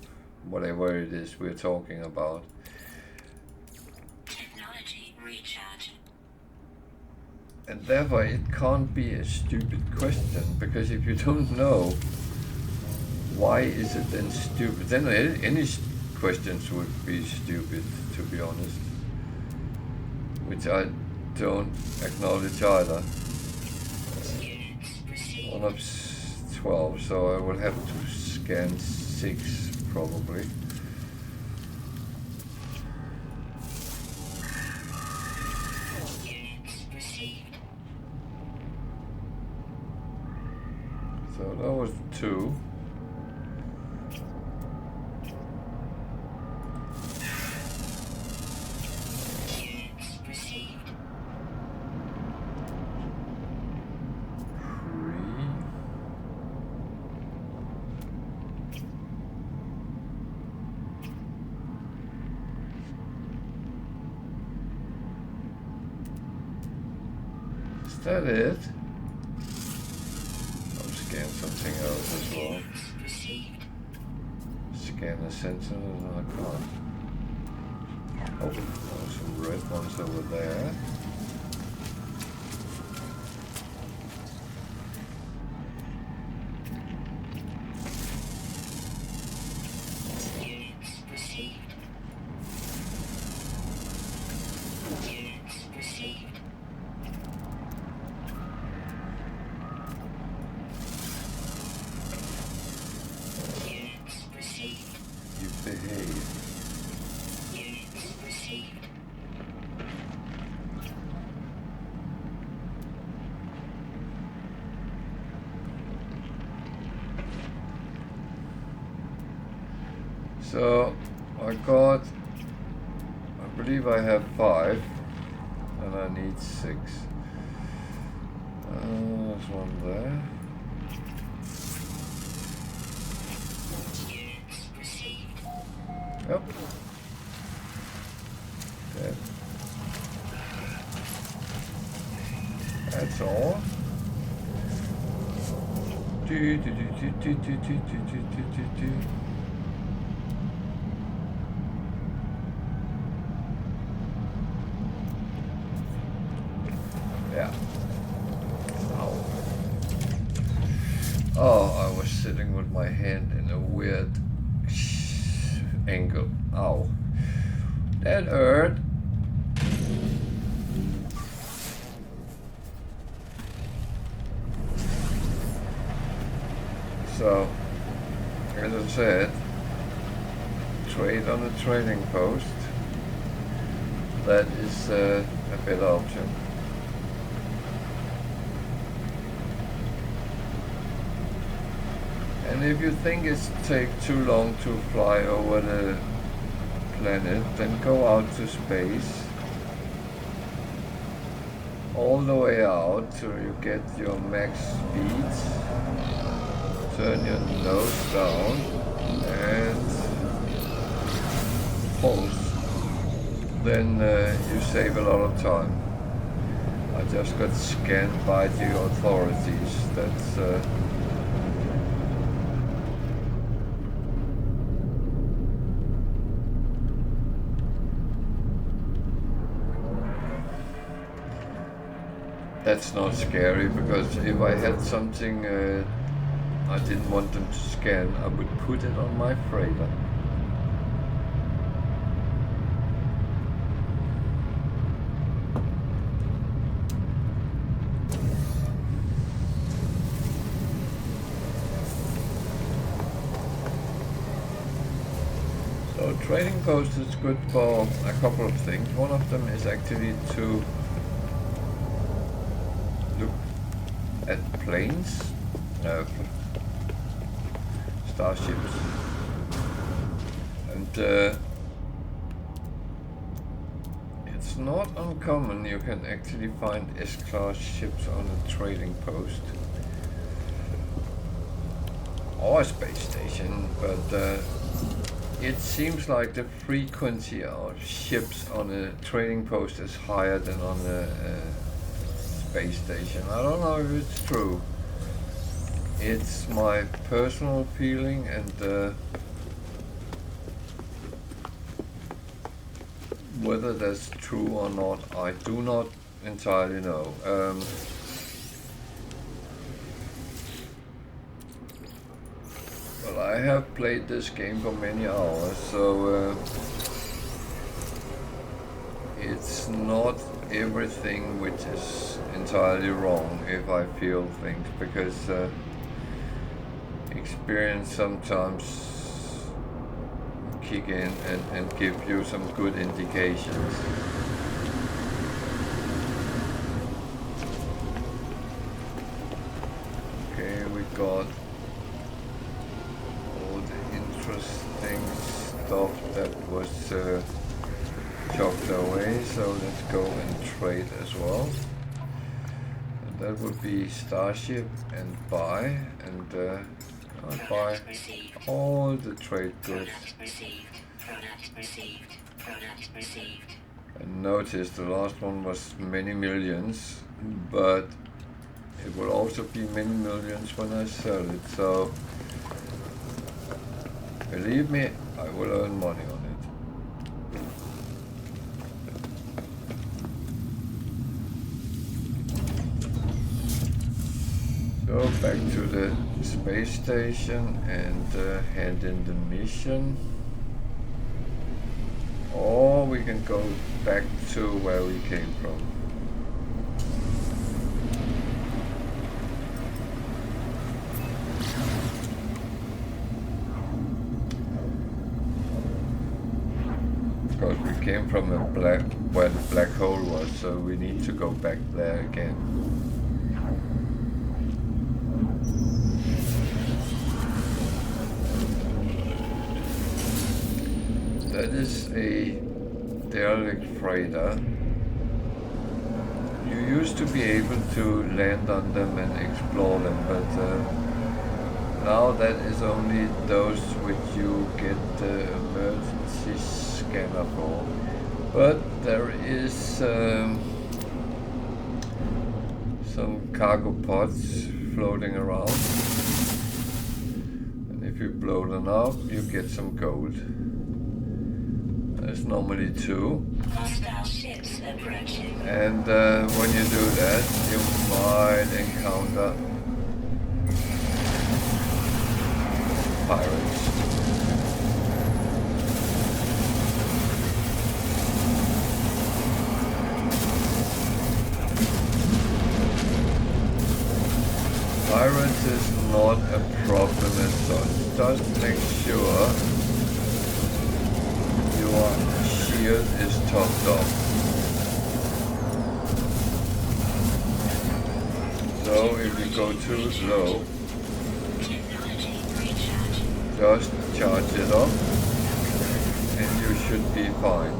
whatever it is we're talking about. Technology recharge. And therefore it can't be a stupid question, because if you don't know, why is it then stupid? Then any questions would be stupid, to be honest. Which I don't acknowledge either. One of 12, so I will have to scan 6 probably. So that was 2. Is that it? I'll scan something else as well. Scan the sensor, no, I can't. Oh, there's some red ones over there. So I got, I believe I have 5 and I need 6. There's one there. Yep. Dead. That's all. Yeah. Ow. Oh, I was sitting with my hand in a weird angle. Ow. That hurt. So, as I said, trade on a trading post. That is a better option. And if you think it's take too long to fly over the planet, then go out to space, all the way out till you get your max speeds, turn your nose down and pulse. Then you save a lot of time. I just got scanned by the authorities. That's not scary, because if I had something I didn't want them to scan, I would put it on my freighter. So Well, trading post is good for a couple of things. One of them is actually to look at planes, starships, and it's not uncommon you can actually find S-class ships on a trading post or a space station, but it seems like the frequency of ships on a trading post is higher than on a space station. I don't know if it's true. It's my personal feeling, and whether that's true or not, I do not entirely know. Well, I have played this game for many hours, so it's not everything which is entirely wrong if I feel things, because experience sometimes kick in and give you some good indications. Okay, we got all the interesting stuff that was chopped away, so let's go and trade as well. And that would be Starship and buy, and I'll buy all the trade goods. And notice the last one was many millions, but it will also be many millions when I sell it, so believe me, I will earn money on it. So back to the space station and hand in the mission. Or we can go back to where we came from. Because we came from a where the black hole was, so we need to go back there again. That is a derelict freighter. You used to be able to land on them and explore them, but now that is only those which you get the emergency scanner for. But there is some cargo pods floating around, and if you blow them up, you get some gold. There's normally 2. Hostile ships approaching. And when you do that, you might encounter pirates. Pirates is not a problem as such. Just make sure your shield is topped off. So if you go too low, just charge it up and you should be fine.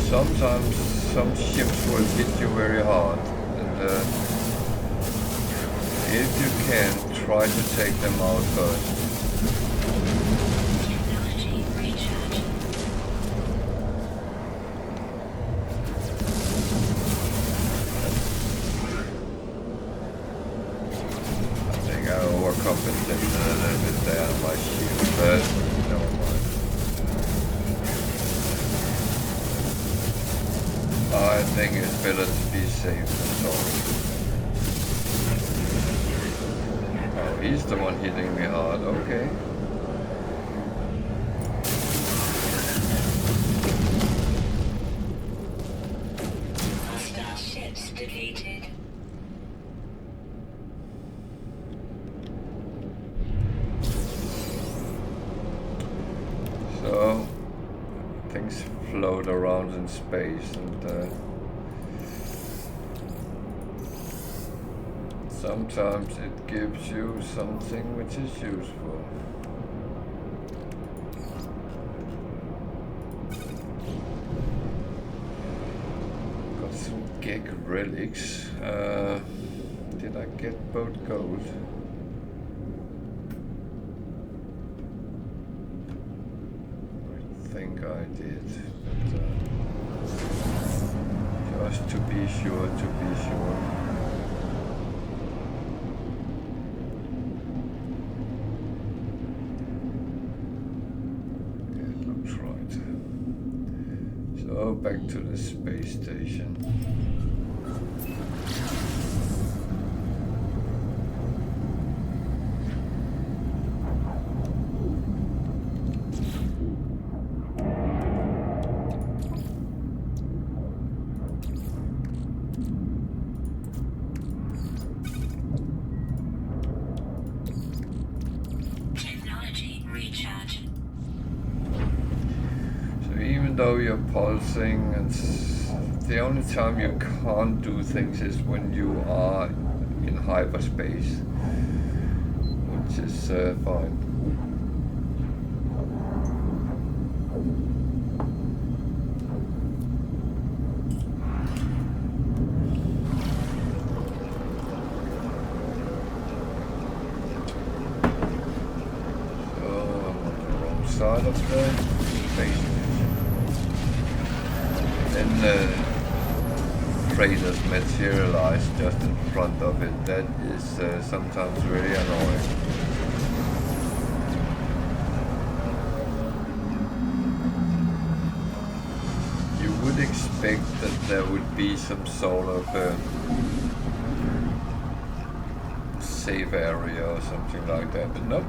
Sometimes some ships will hit you very hard, and if you can, try to take them out first. I think I overcompensated a little bit there on my shield, but never mind. I think it's better to be safe than sorry. Oh, he's the one hitting me hard, okay. float around in space, and sometimes it gives you something which is useful. Got some gig relics. Did I get both gold? I think I did, but just to be sure, It looks right. So back to the space station. Though you're pulsing, and the only time you can't do things is when you are in hyperspace, which is fine. So I'm on the wrong side of the space. Then the freighters materialize just in front of it. That is sometimes really annoying. You would expect that there would be some sort of safe area or something like that, but nope.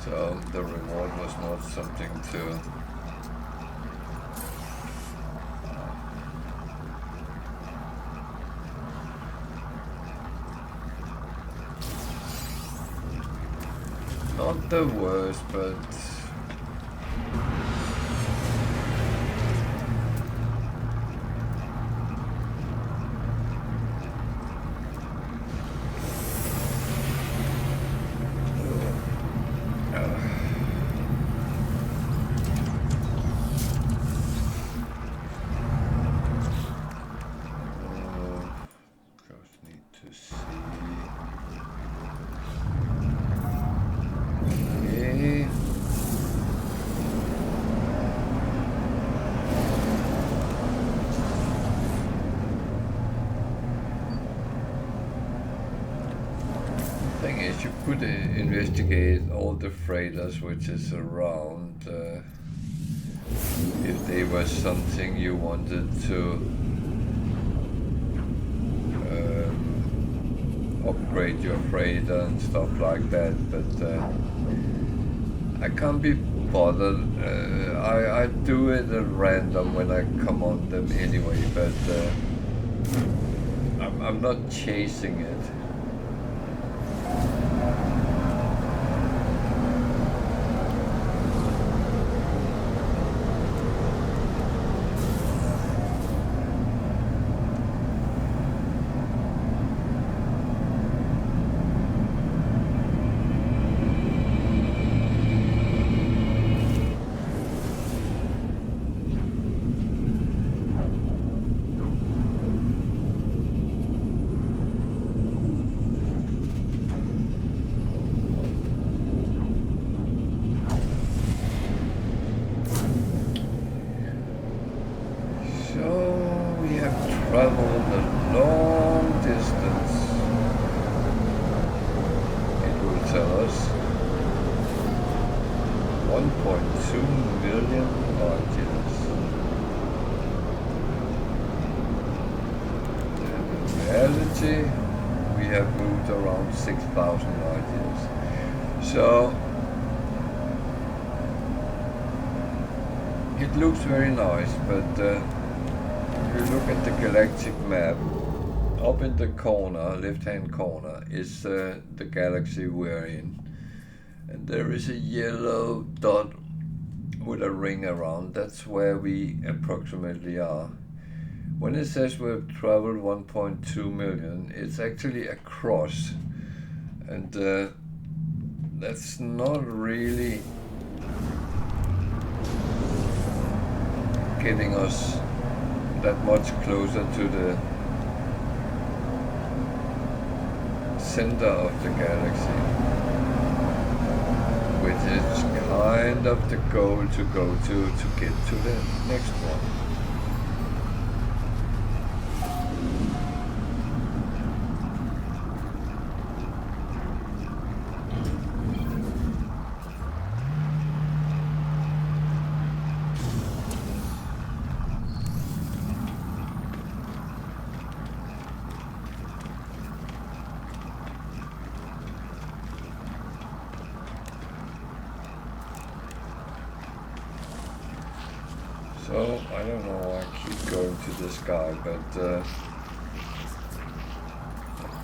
So the reward was not something to not the worst, but could investigate all the freighters which is around, if there was something you wanted to upgrade your freighter and stuff like that, but I can't be bothered. I do it at random when I come on them anyway, but I'm not chasing it. we have moved around 6,000 light years. So it looks very nice, but if you look at the galactic map, up in the corner, left-hand corner, is the galaxy we're in. And there is a yellow dot with a ring around. That's where we approximately are. When it says we've traveled 1.2 million, it's actually a cross. And that's not really getting us that much closer to the center of the galaxy, which is kind of the goal to go to get to the next one. So, I don't know why I keep going to this guy, but I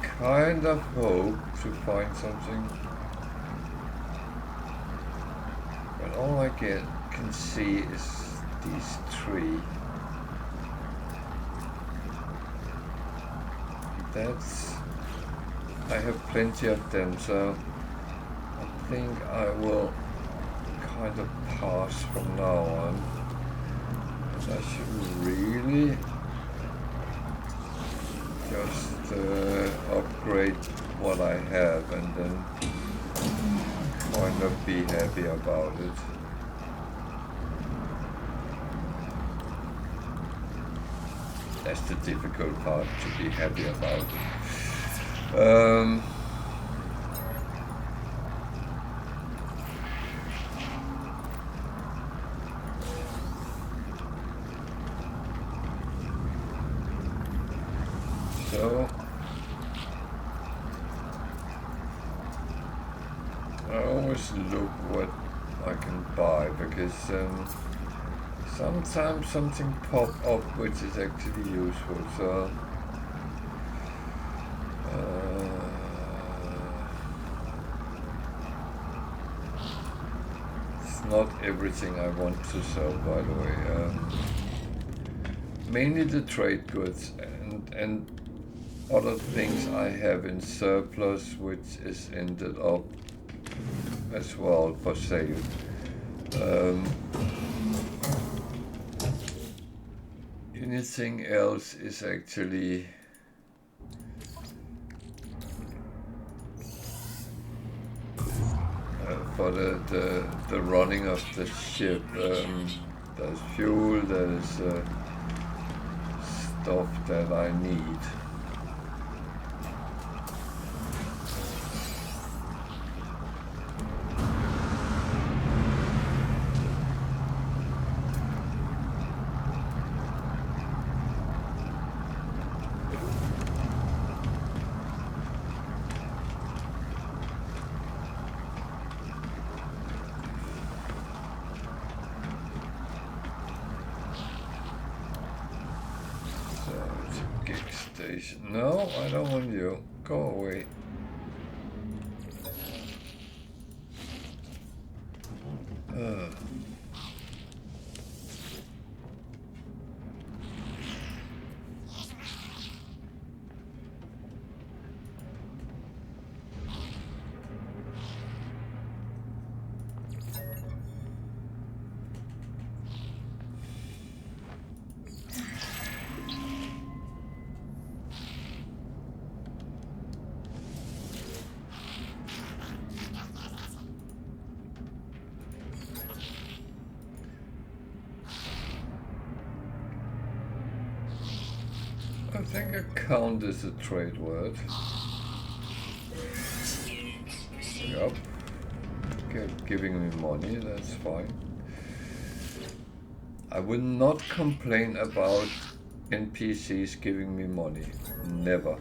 kind of hope to find something. But all I can see is these three. I have plenty of them, so I think I will kind of pass from now on. I should really just upgrade what I have and then kind of be happy about it. That's the difficult part, to be happy about it. So I always look what I can buy, because sometimes something pop up which is actually useful. So it's not everything I want to sell, by the way. Mainly the trade goods and other things I have in surplus, which is ended up as well for sale. Anything else is actually for the running of the ship. There's fuel, there's stuff that I need. No, I don't want you. Go away. I think account is a trade word. Yep. Okay, giving me money, that's fine. I would not complain about NPCs giving me money. Never.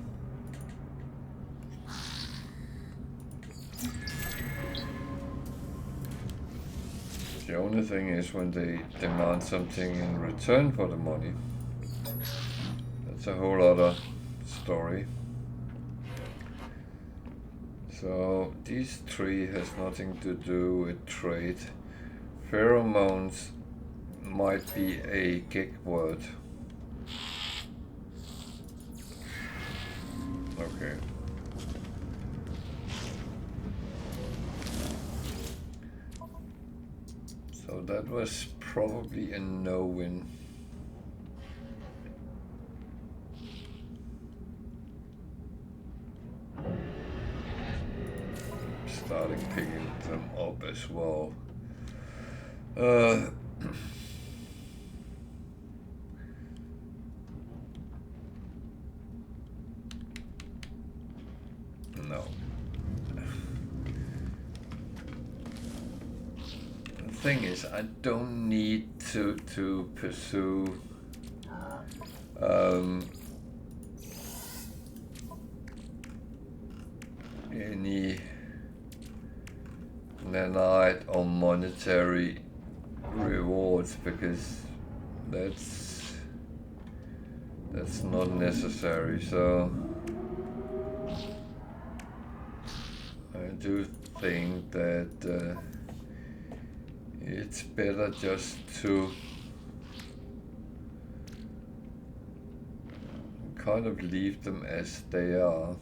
The only thing is when they demand something in return for the money. That's a whole other story. So these three has nothing to do with trade. Pheromones might be a gig word. Okay. So that was probably a no-win. Starting picking them up as well. No. The thing is, I don't need to pursue any nanite or monetary rewards because that's not necessary. So I do think that it's better just to kind of leave them as they are.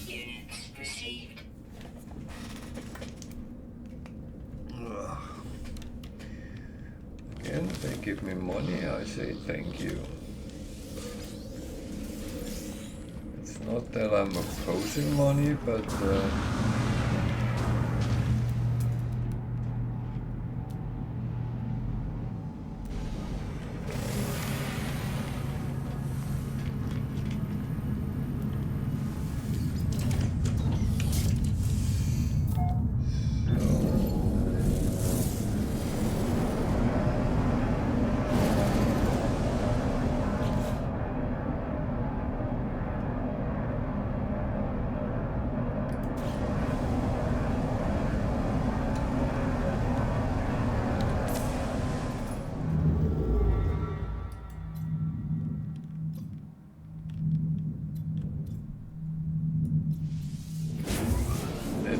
Units received. Again, they give me money, I say thank you. It's not that I'm opposing money, but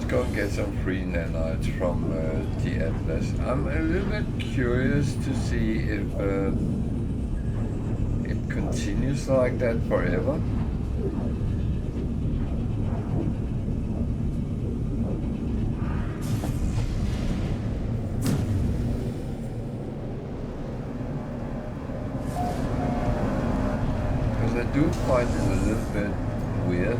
go and get some free nanites from the Atlas. I'm a little bit curious to see if it continues like that forever. Because I do find it a little bit weird.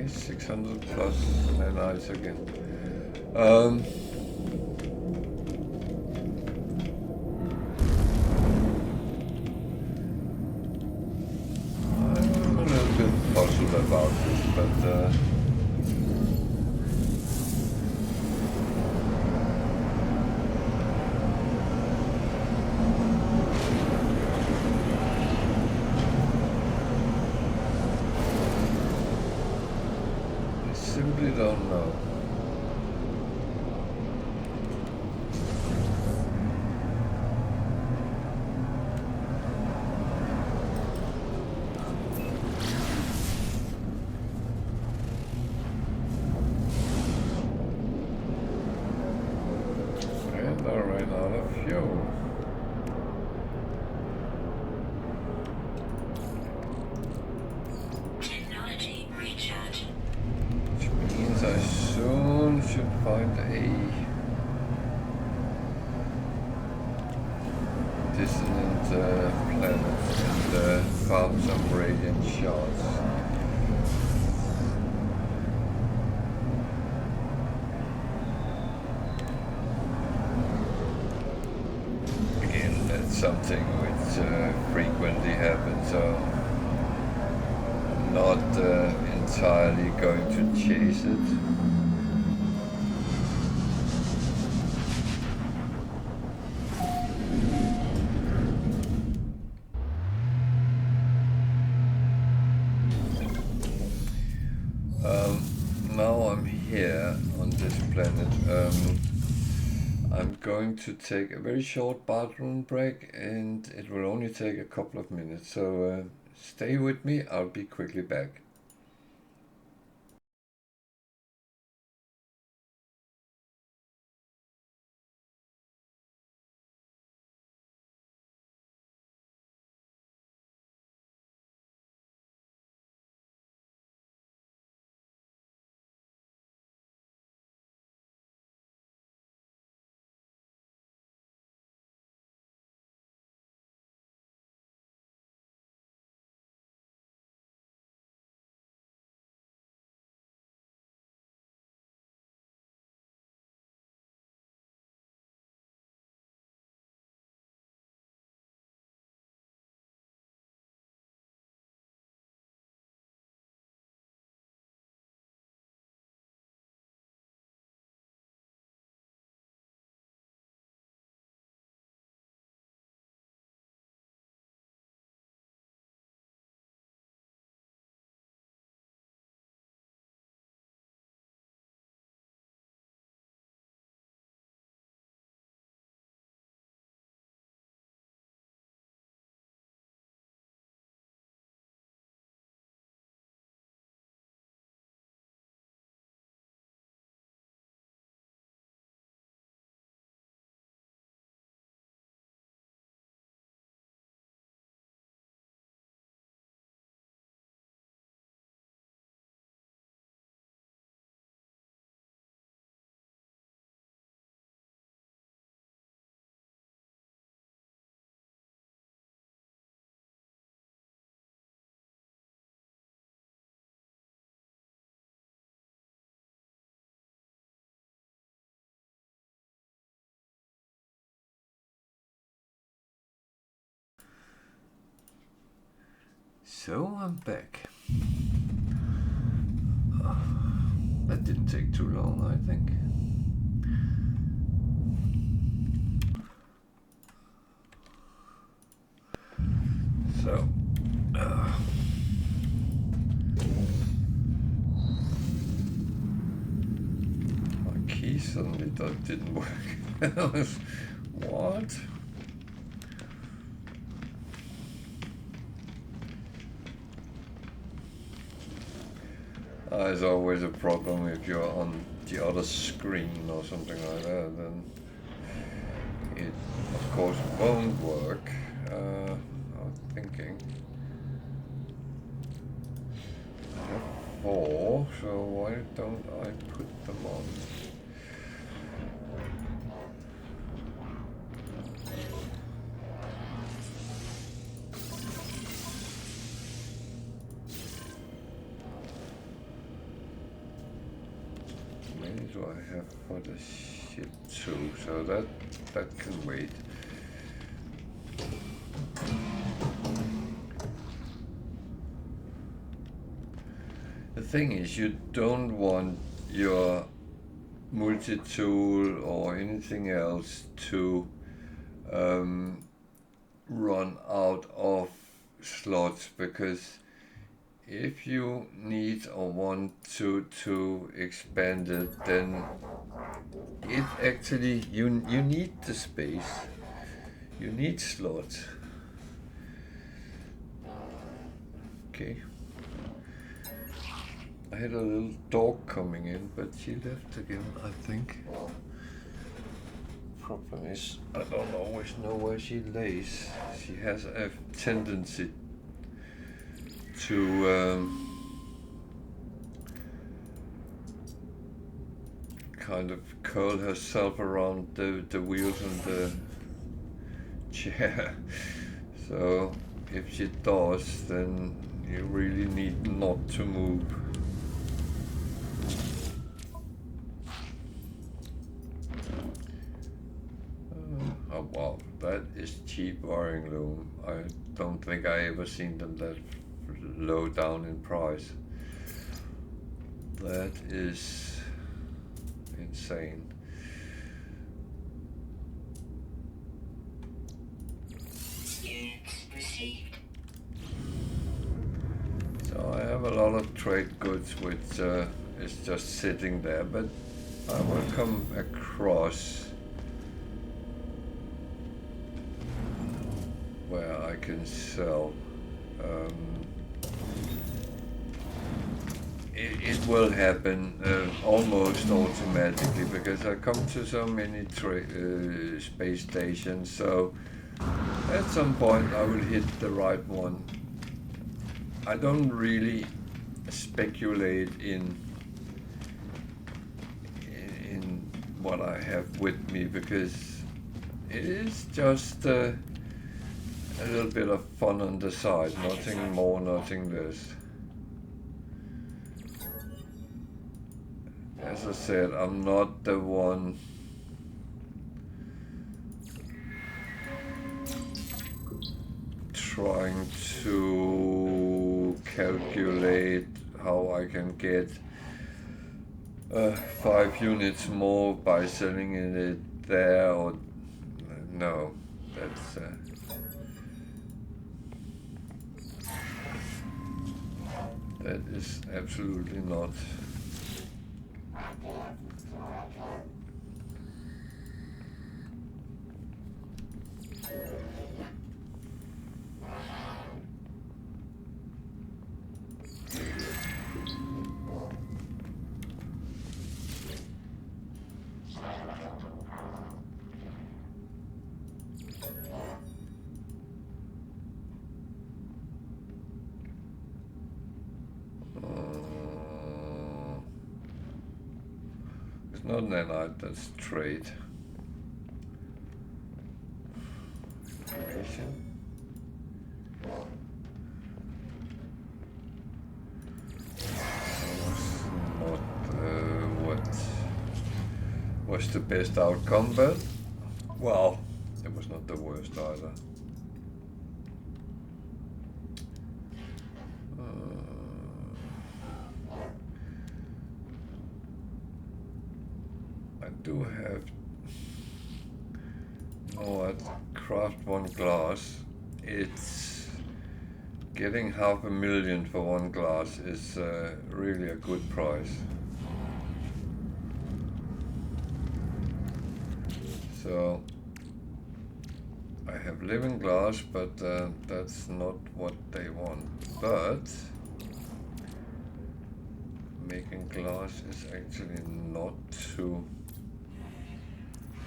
Okay, 600 plus nanites again. I'm a little bit puzzled about this, but I simply don't know. And I ran out of fuel. Technology recharge. Which means I soon should find a dissonant planet and farm some radiant shards. Again, that's something which frequently happens, so I'm not entirely going to chase it. Now I'm here on this planet. I'm going to take a very short bathroom break, and it will only take a couple of minutes, so stay with me. I'll be quickly back. So I'm back. That didn't take too long, I think. So, my key suddenly didn't work. What? There's always a problem if you're on the other screen or something like that, then it of course won't work. I'm thinking I have 4, so why don't I put them on? many do I have for the ship too? So that can wait. The thing is, you don't want your multi-tool or anything else to run out of slots, because if you need or want to expand it, then it actually you need the space, you need slots. Okay. I had a little dog coming in, but she left again, I think. Problem is, I don't always know where she lays. She has a tendency to kind of curl herself around the wheels and the chair. So if she does, then you really need not to move. Oh wow, that is cheap wiring loom. I don't think I ever seen them that low down in price. That is insane. Units received. So I have a lot of trade goods which is just sitting there, but I will come across where I can sell. It will happen almost automatically, because I come to so many space stations, so at some point I will hit the right one. I don't really speculate in what I have with me, because it is just a little bit of fun on the side, nothing more, nothing less. As I said, I'm not the one trying to calculate how I can get 5 units more by selling it there, or no, that's that is absolutely not. It's not nanite, that's trade. Information. Not what was the best outcome, but well, it was not the worst either. I do have at craft one glass. It's getting 500,000 for one glass is really a good price. So I have living glass, but that's not what they want. But making glass is actually not too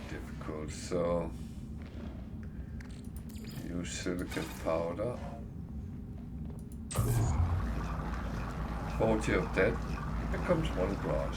difficult. So use silicon powder. 40 of that becomes one glass.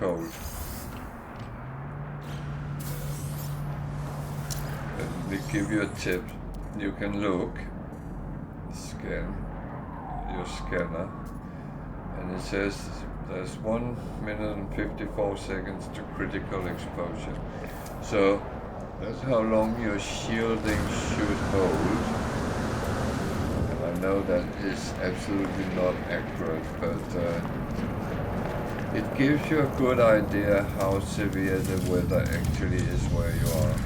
cold. And they give you a tip. You can look, scan your scanner, and it says there's 1 minute and 54 seconds to critical exposure. So that's how long your shielding should hold. And I know that is absolutely not accurate, but it gives you a good idea how severe the weather actually is where you are.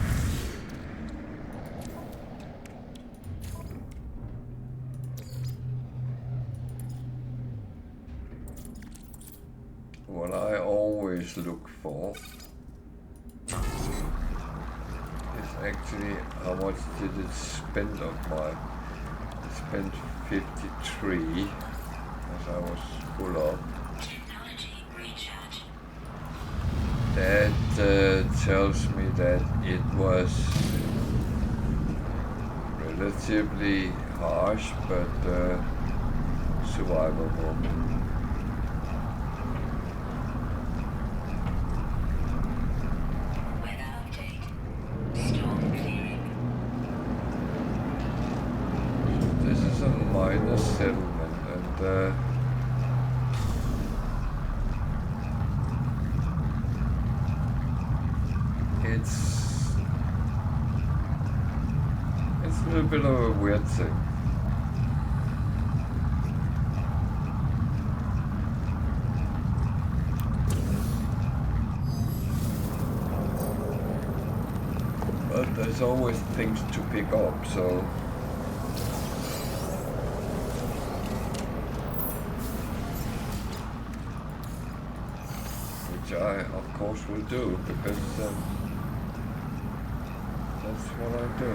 What I always look for is actually how much did it spend of mine. It spent 53 as I was full up. That tells me that it was relatively harsh but survivable. This is a minor settlement, and it's a little bit of a weird thing. But there's always things to pick up, so which I of course will do, because that's what I do.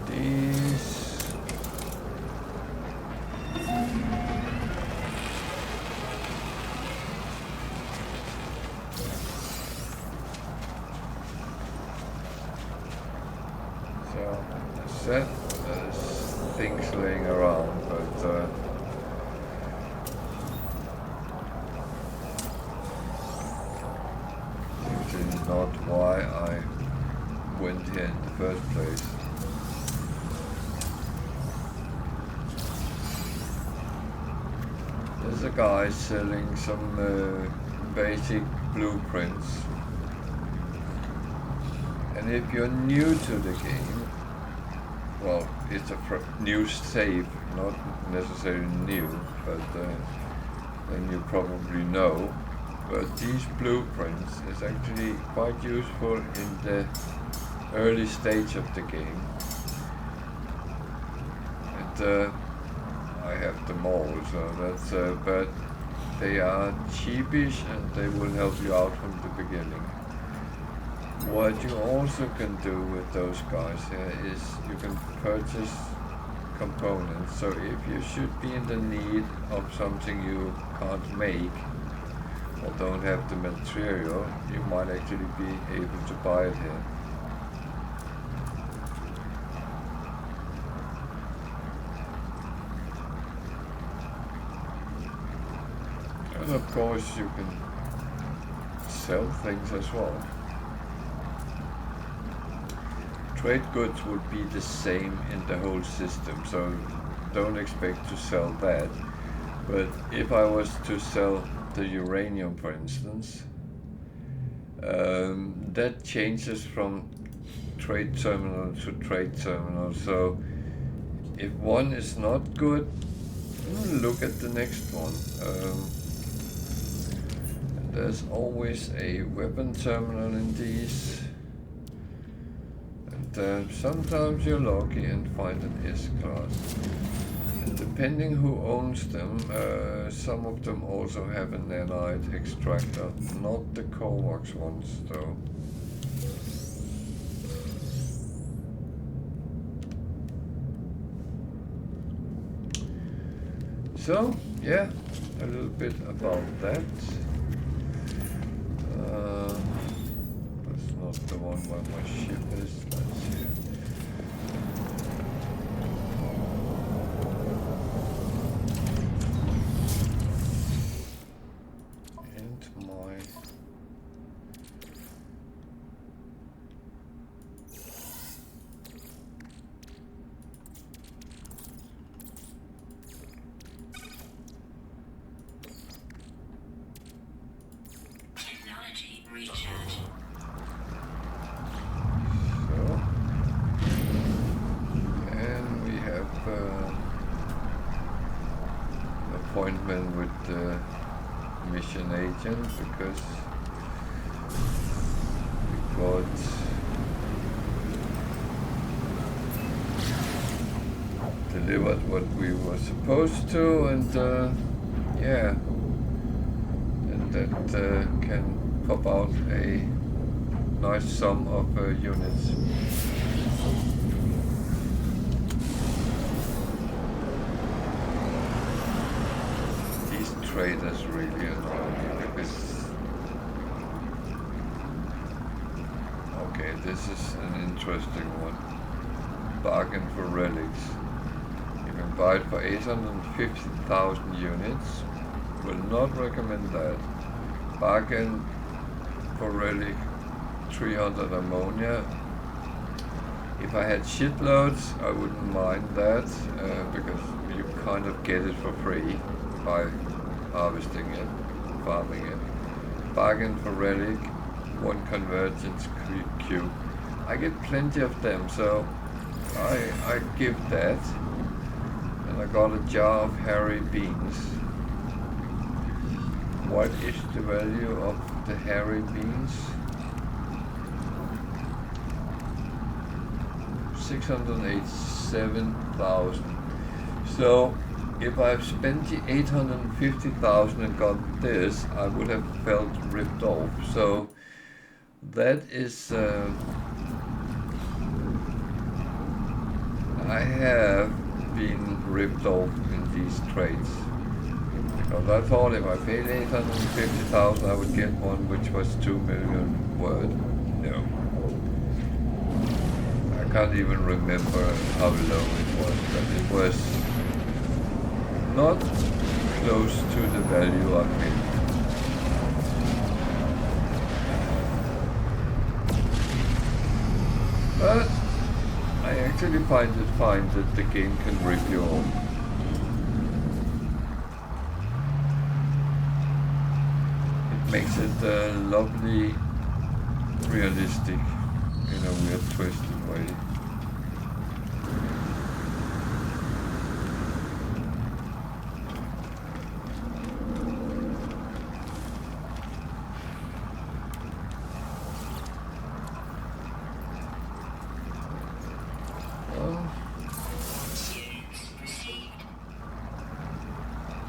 These so as said, there's things laying around, but actually not why I went here in the first place. There's a guy selling some basic blueprints, and if you're new to the game, well, it's a new save, not necessarily new, but then you probably know. But these blueprints is actually quite useful in the early stage of the game. And I have them all, so that's, but they are cheapish and they will help you out from the beginning. What you also can do with those guys here is you can purchase components. So if you should be in the need of something you can't make or don't have the material, you might actually be able to buy it here. And of course you can sell things as well. Trade goods would be the same in the whole system, so don't expect to sell that. But if I was to sell the uranium, for instance, that changes from trade terminal to trade terminal. So if one is not good, look at the next one. There's always a weapon terminal in these. Sometimes you're lucky and find an S-class. And depending who owns them, some of them also have a nanite extractor, not the Kovacs ones though. So, yeah, a little bit about that. Let's not not the one where my ship is. Let's see. And my Technology recharge. so, and we have appointment with the mission agent because we got delivered what we were supposed to, and yeah, and that can pop out a nice sum of units. These traders really annoy me because, okay, this is an interesting one. Bargain for relics. You can buy it for 850,000 units. Will not recommend that. Bargain for relic 300 ammonia. If I had shitloads, I wouldn't mind that because you kind of get it for free by harvesting it, farming it. Bargain for relic, one convergence cube. I get plenty of them, so I give that. And I got a jar of hairy beans. What is the value of the hairy beans? 687,000. So if I've spent the 850,000 and got this, I would have felt ripped off. So that is I have been ripped off in these trades. Because I thought if I paid 850,000 I would get one which was 2 million worth. No. I can't even remember how low it was, but it was not close to the value I paid. But I actually find it fine that the game can rip you off. It makes it lovely, realistic in a weird, twisted way.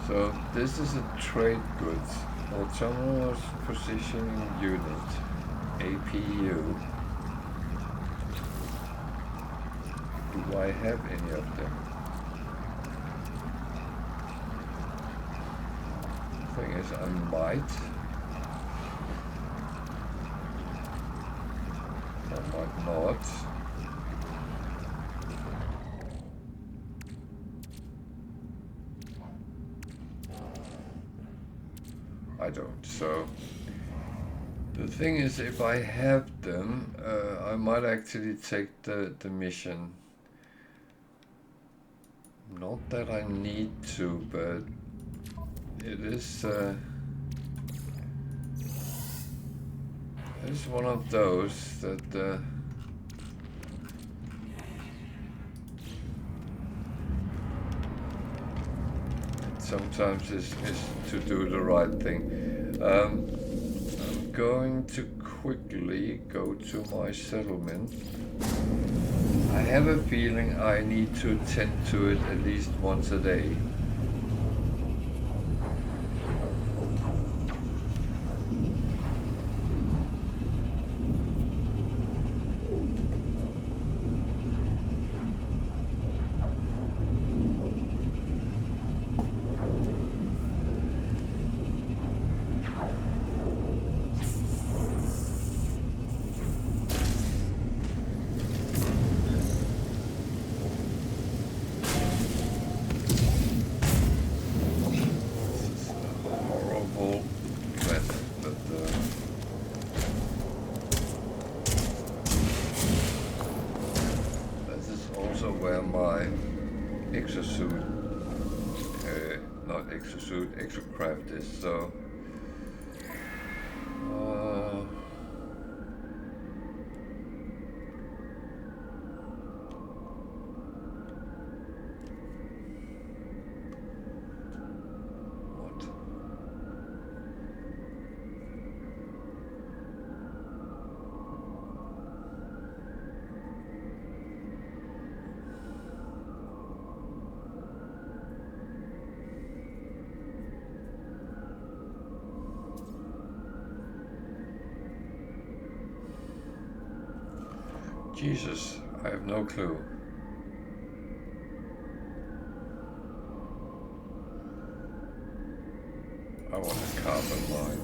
So this is a trade goods, autonomous positioning unit, APU. Do I have any of them? Thing is, I might. I might not. I don't. So the thing is, if I have them, I might actually take the mission. Not that I need to, but it is it's one of those that sometimes is to do the right thing. I'm going to quickly go to my settlement. I have a feeling I need to attend to it at least once a day. where my exosuit, not exosuit, exocraft is, so Jesus, I have no clue. I want a carbon mine.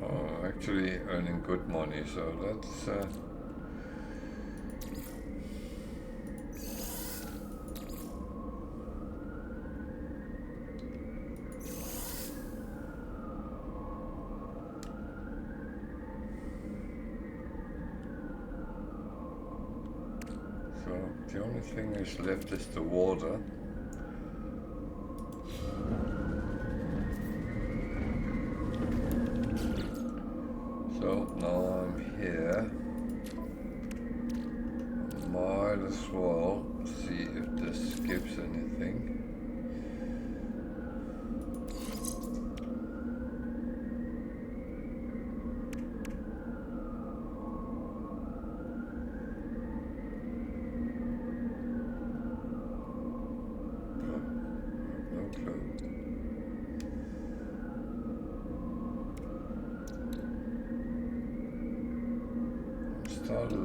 Oh, actually earning good money, so that's the only thing is left is the water. So now I'm here. Might as well see if this skips anything.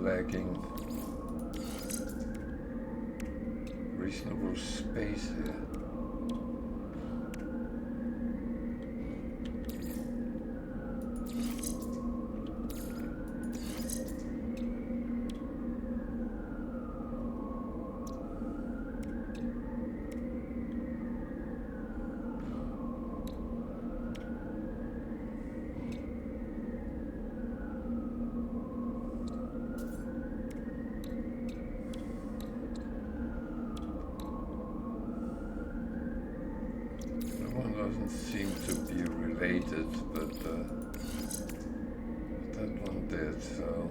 Lagging reasonable space here. Doesn't seem to be related, but that one did, so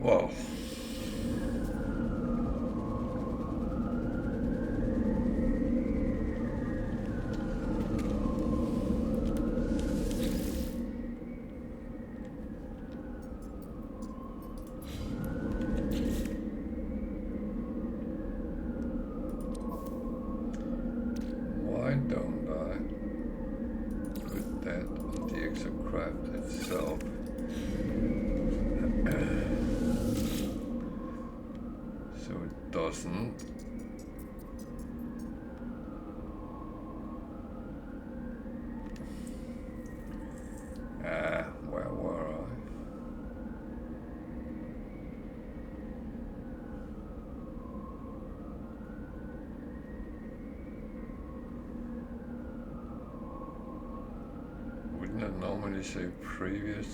well. Why don't I put that on the exocraft itself? So it doesn't. Where were I? Wouldn't it normally say previous?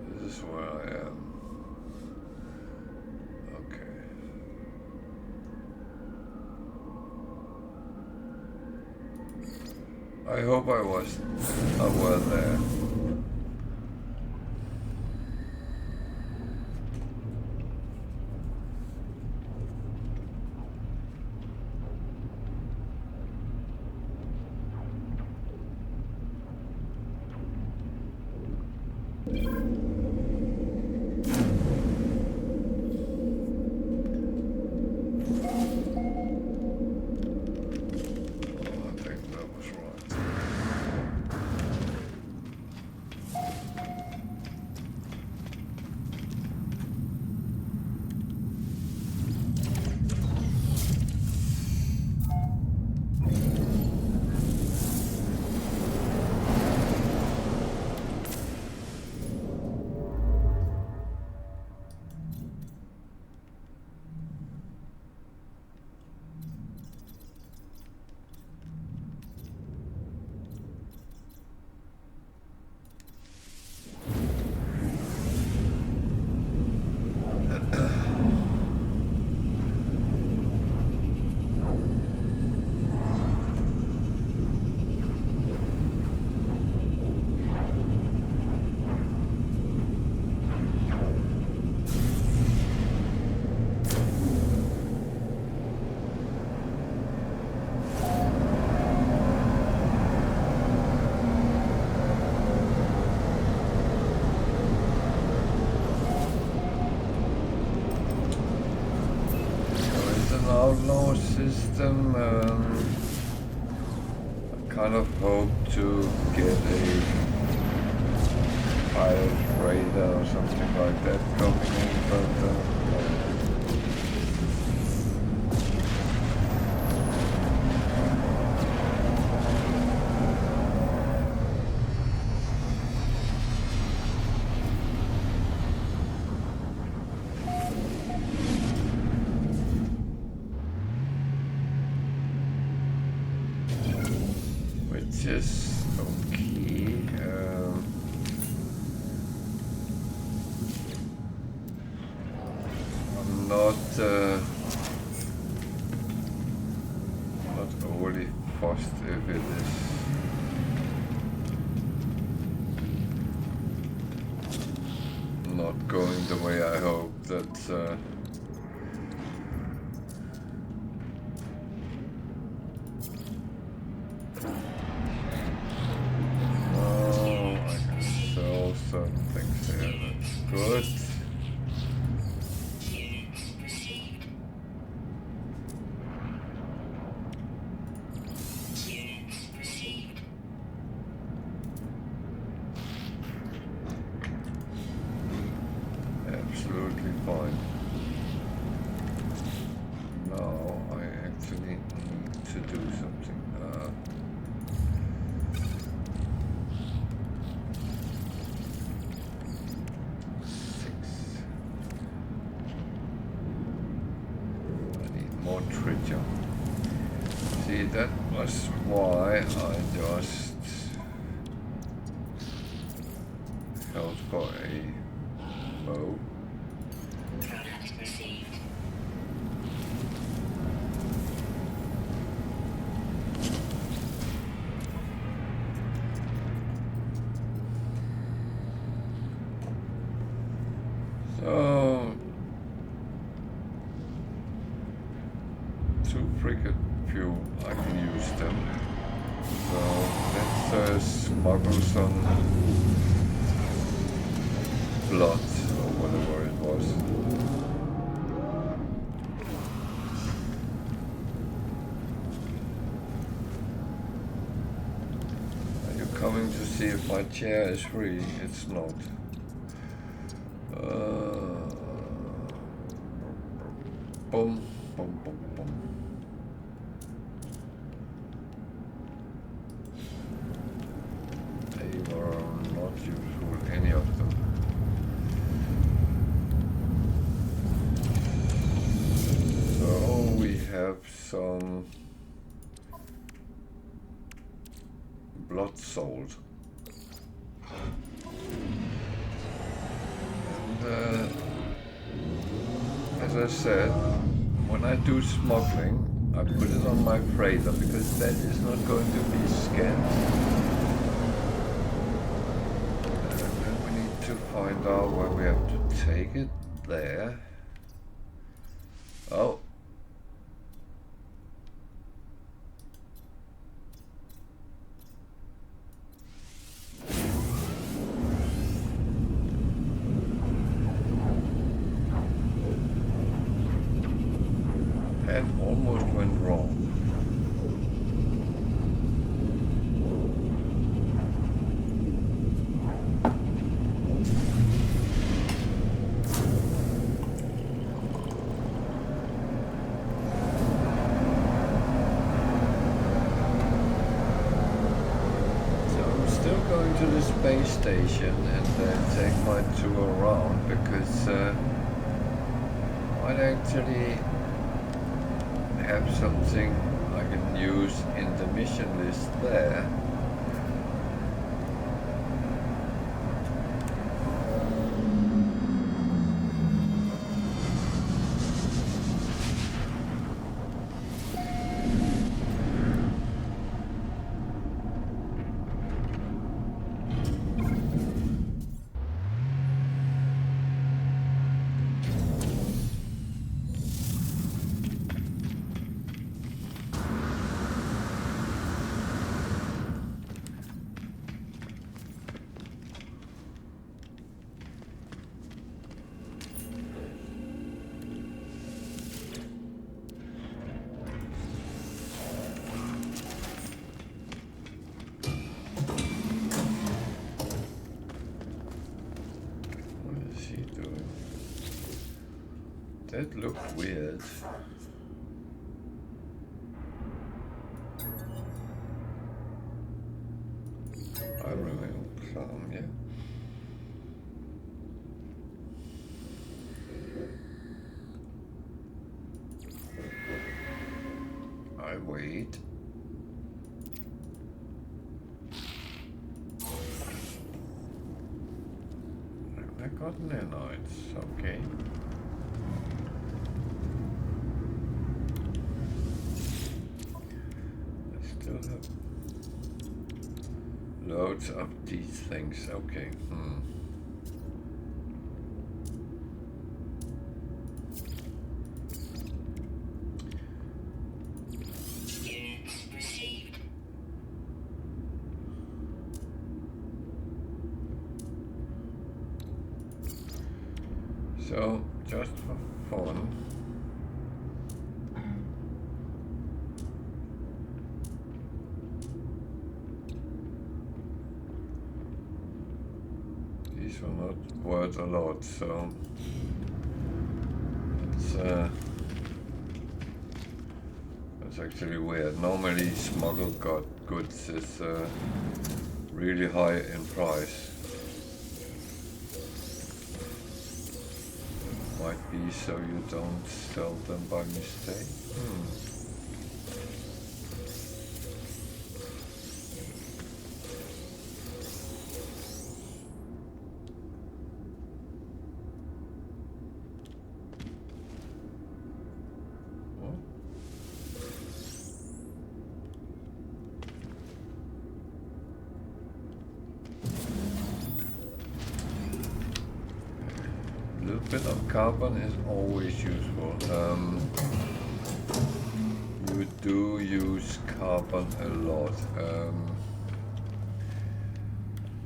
This is where I am. Okay. I hope I was aware there. Outlaw system. I kind of hope to get a pilot radar or something like that coming in, but just okay. I'm not overly fussed if it is not going the way I hope. That certain things there. That's good. Units received. Units received. Absolutely fine. Now I actually need to do something. See, that was why I just held for a bow. Product received. So, two frigate fuel, I can use them. So let's smuggle some blood or whatever it was. Are you coming to see if my chair is free? It's not. Boom, boom, boom, boom. They were not useful, any of them. So we have some blood salt. And as I said, when I do smuggling, I put it on my freighter because that is not going to be scanned. And then we need to find out where we have to take it. There. Oh. That almost went wrong. To the space station and take my tour around because I'd actually have something I can use in the mission list there. That looked weird. I remain calm, yeah. I wait. I got nanites, okay. Have loads of these things, okay. Units received. So, just for fun, these were not worth a lot, so it's actually weird. Normally smuggled goods is really high in price. Might be so you don't sell them by mistake. A little bit of carbon is always useful. You do use carbon a lot.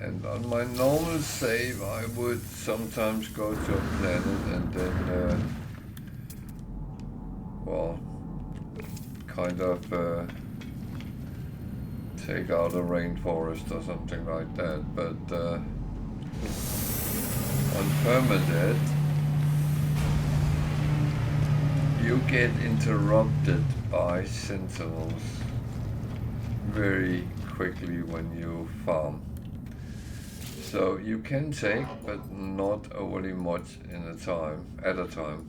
And on my normal save I would sometimes go to a planet and then well, kind of take out a rainforest or something like that, but on Permadeath you get interrupted by sentinels very quickly when you farm. So you can take, but not overly much at a time.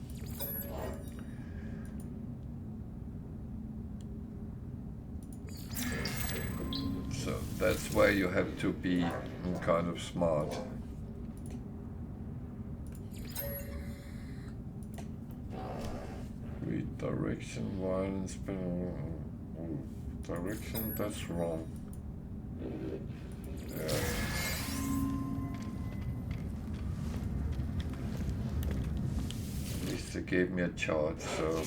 So that's where you have to be kind of smart. We Direction, violence, direction, that's wrong. Yeah. At least they gave me a chart, so.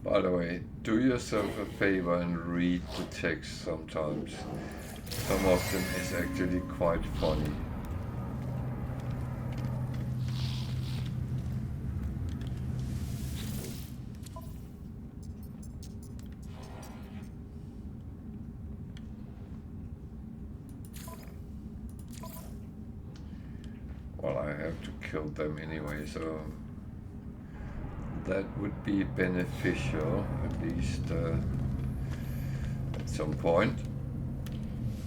By the way, do yourself a favor and read the text sometimes. Some of them is actually quite funny. Well, I have to kill them anyway, so that would be beneficial, at least at some point.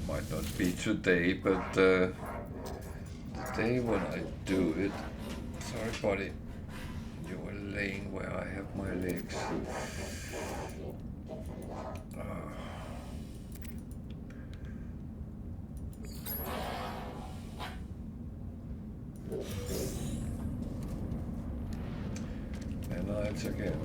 Might not be today, but the day when I do it. Sorry, buddy. You were laying where I have my legs. And nights again.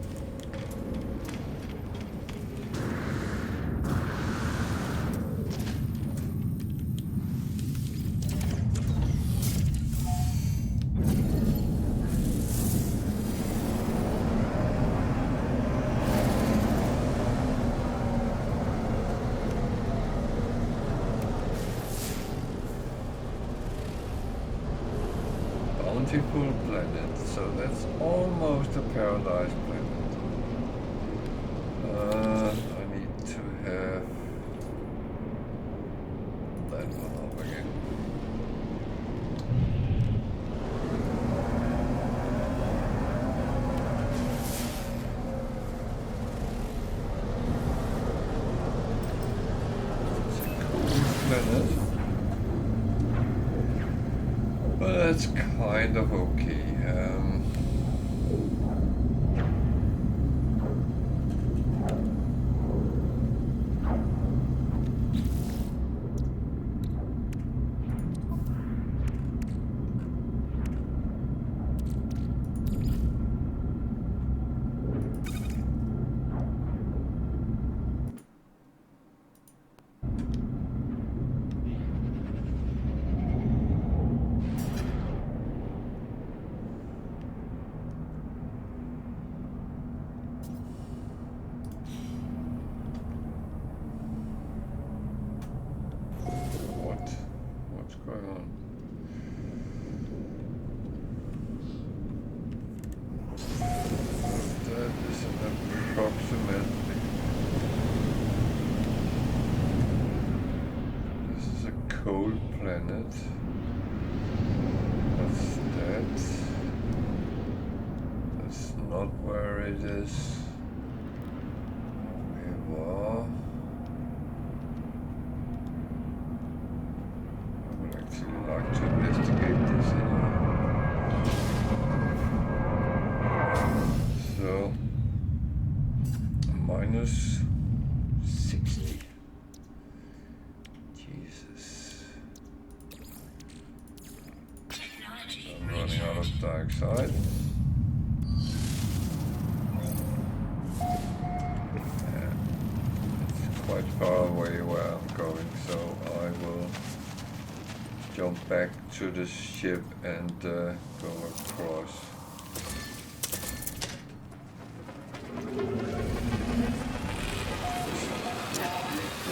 Bountiful planet, so that's almost a paradise planet. I need to have that one up again. It's a cool planet. But that's kind of okay. What's going on? That is an approximate. This is a cold planet. What's that? That's not where it is. We were. I would actually like to investigate this anyway. So, minus 60. Jesus. I'm running out of dark side. It's quite far away where I'm going, so I will jump back to the ship and go across.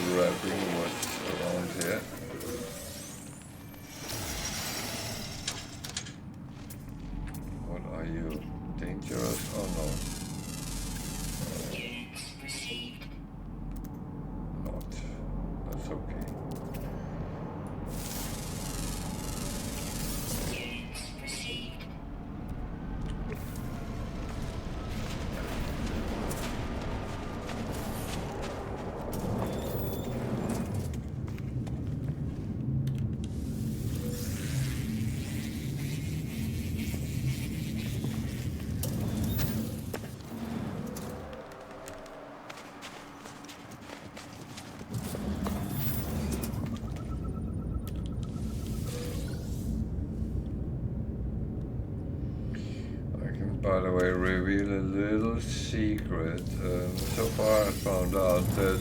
Grabbing what's around here. What are you? Dangerous or no? Units received. Not. That's okay. Units received. by the way, reveal a little secret. So far I found out that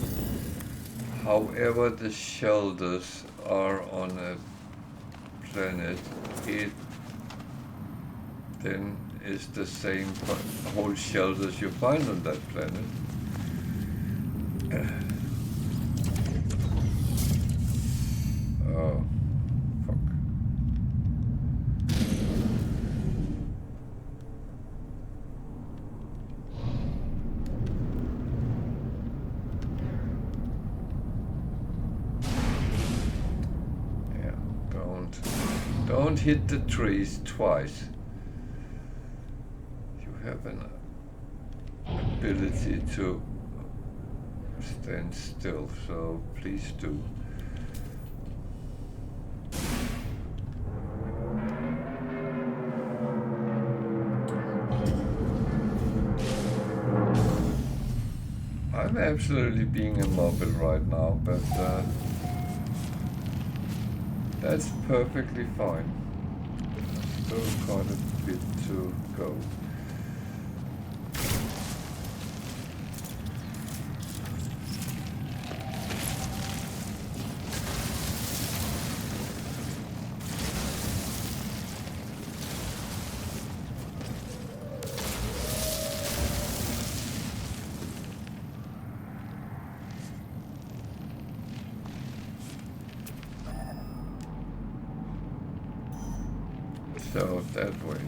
however the shelters are on a planet, it then is the same whole shelters you find on that planet. Oh, fuck. Yeah, don't hit the trees twice. You have an ability to stand still, so please do. I'm absolutely being immobile right now, but that's perfectly fine. Still quite a bit to go. So that way.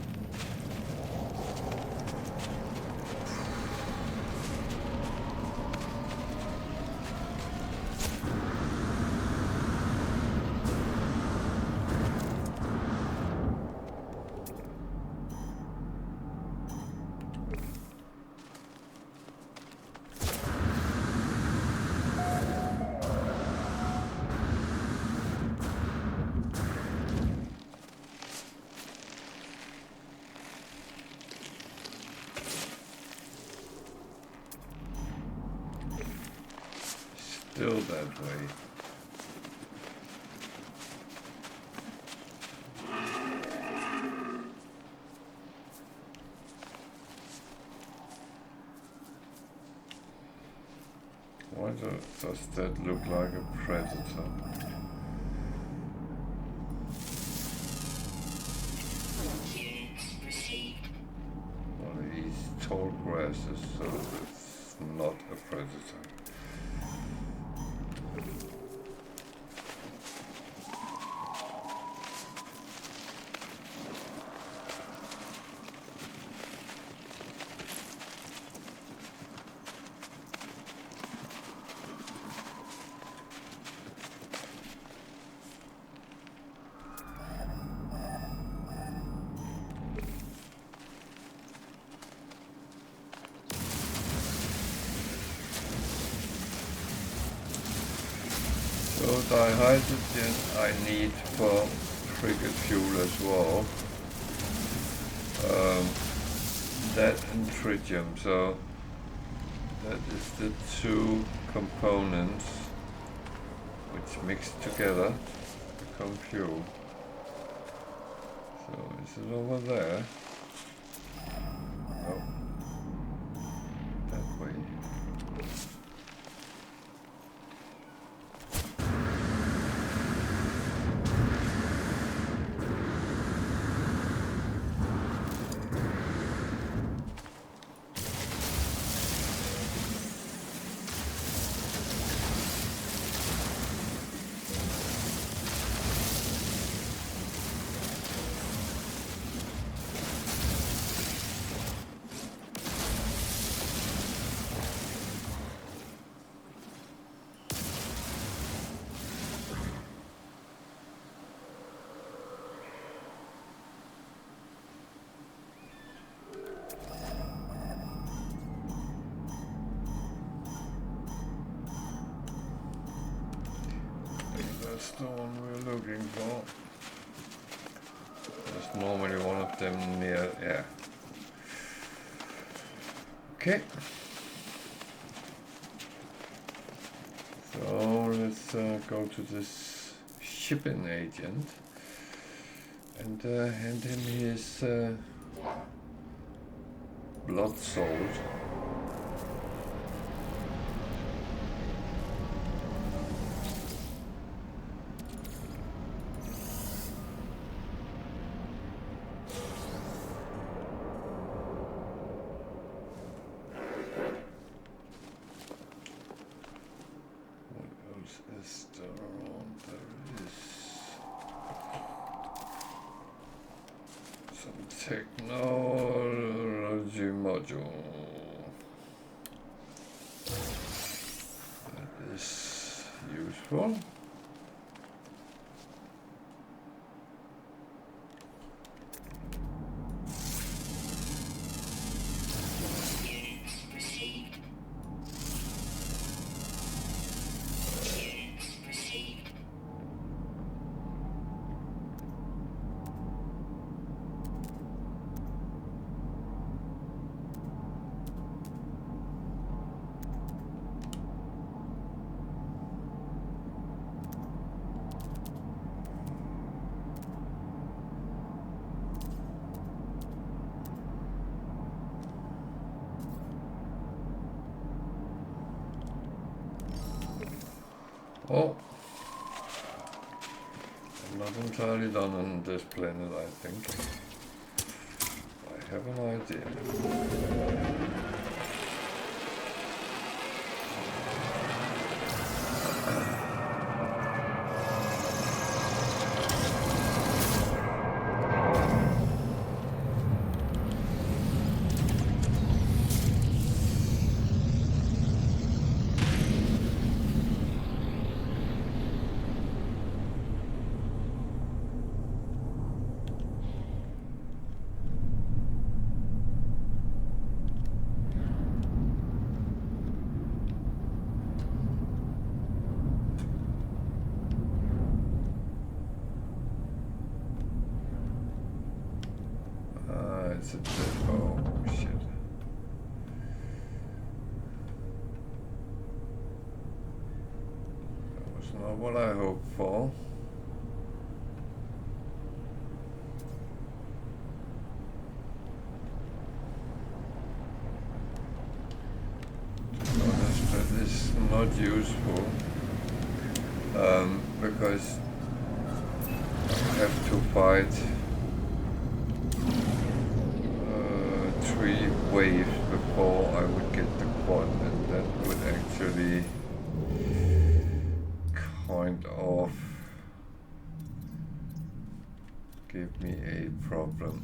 Still that way. Why does that look like a predator? One of these tall grasses, so it's not a predator. So dihydrogen I need for frigate fuel as well. That and tritium, so that is the two components which mix together to become fuel. So is it over there? No. That way. That's the one we're looking for. There's normally one of them near, yeah. Okay. So let's go to this shipping agent and hand him his blood salt. Technology module. That is useful. Oh, I'm not entirely done on this planet, I think. I have an idea. It's a oh shit. That was not what I hoped for. To be honest, that is not useful because I have to fight 3 waves before I would get the quad, and that would actually kind of give me a problem.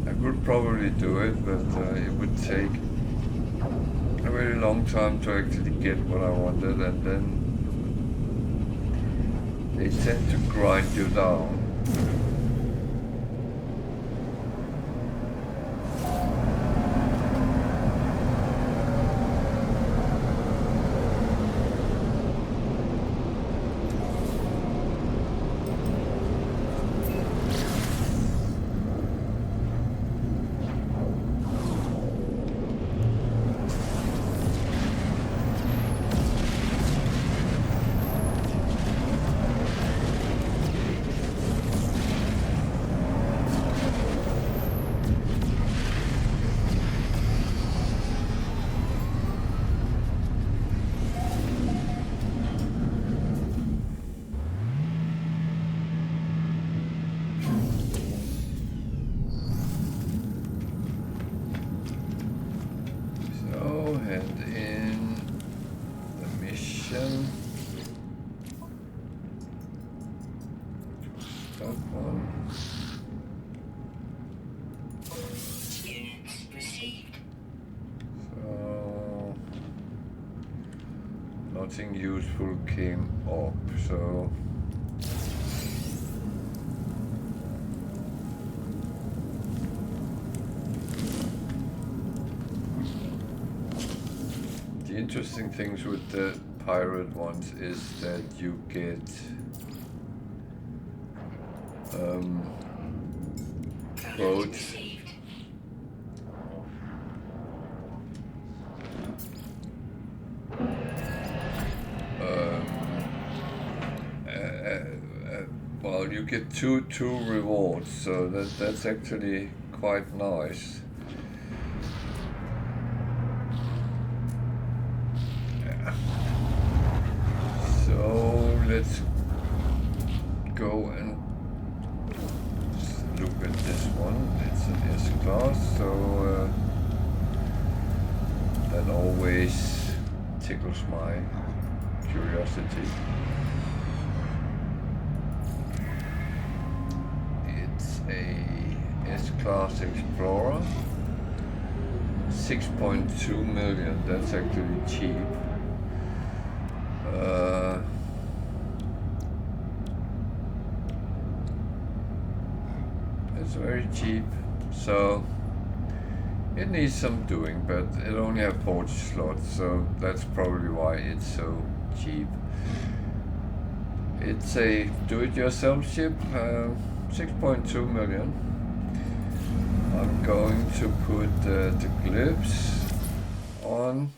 I could probably do it, but it would take a very long time to actually get what I wanted, and then they tend to grind you down. Nothing useful came up, so the interesting things with the pirate ones is that you get boats Well, you get two rewards, so that's actually quite nice. Yeah. So let's go and look at this one. It's an S-class, so that always tickles my curiosity. It's a S-class Explorer, 6.2 million. That's actually cheap. It's very cheap, so it needs some doing, but it only has 40 slots, so that's probably why it's so cheap. It's a do-it-yourself ship, 6.2 million. I'm going to put the glyphs on.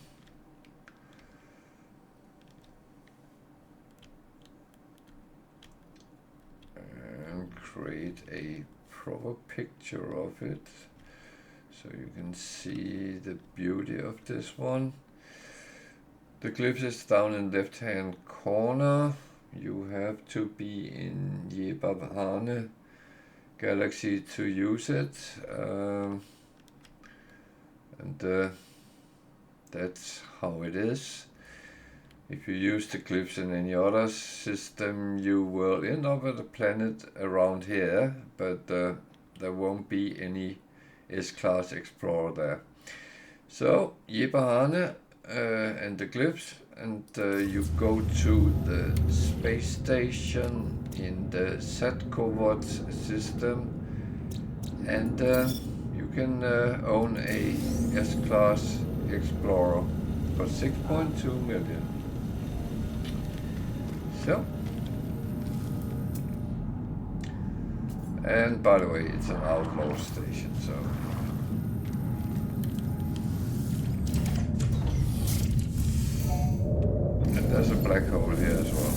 And create a proper picture of it, so you can see the beauty of this one. The glyphs is down in left hand corner. You have to be in Yeberhahne galaxy to use it, and that's how it is. If you use the glyphs in any other system, you will end up at a planet around here, but there won't be any S-class Explorer there. So Yeberhahne and the glyphs, and you go to the space station in the Satcovert system, and you can own a S-class Explorer for 6.2 million. So, and by the way, it's an outlaw station, so and there's a black hole here as well.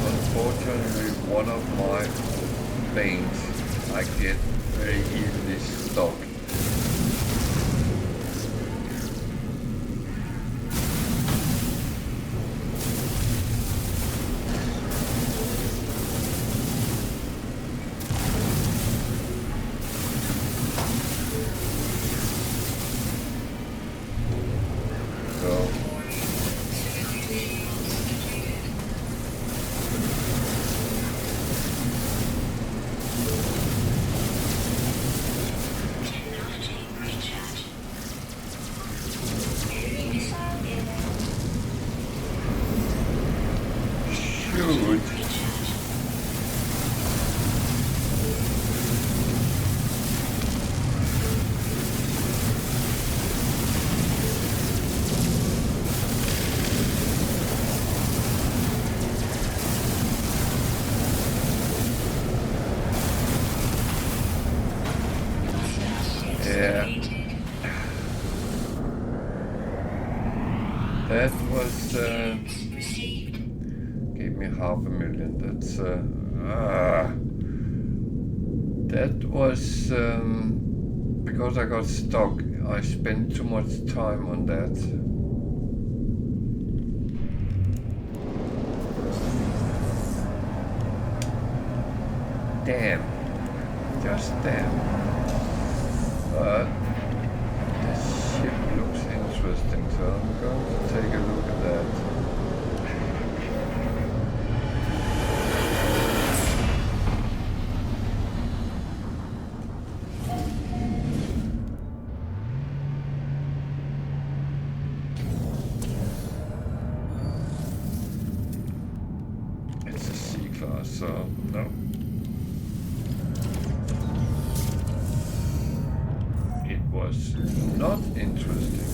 Unfortunately, one of my things I get very easily stuck. That's that was because I got stuck. I spent too much time on that. Damn. Just damn. But this ship looks interesting, so I'm going to take a look at that. It's a C-class, so no. Was not interesting.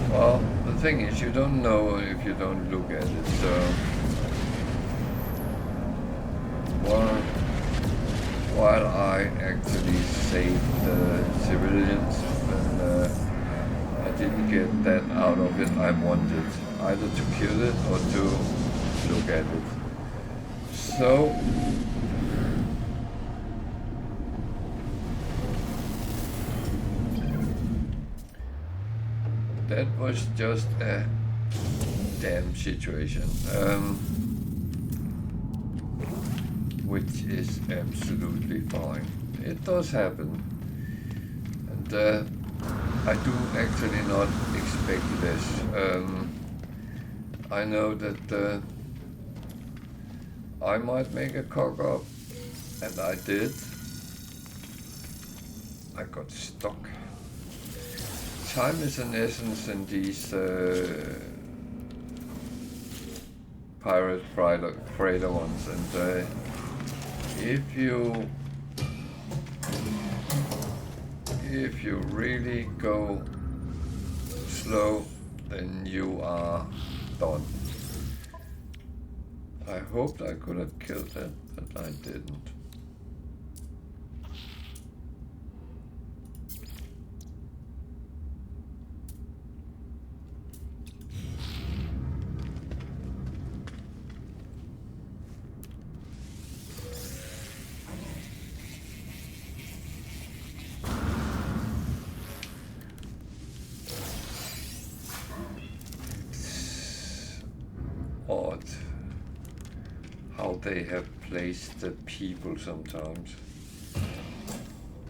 Well, the thing is, you don't know if you don't look at it, so while I actually saved the civilians and I didn't get that out of it I wanted, either to kill it or to look at it. So that was just a damn situation, which is absolutely fine. It does happen, and I do actually not expect this. I know that I might make a cock up, and I did. I got stuck. Time is an essence in these pirate freighter ones, and if you really go slow, then you are done. I hoped I could have killed it, but I didn't. Odd how they have placed the people sometimes,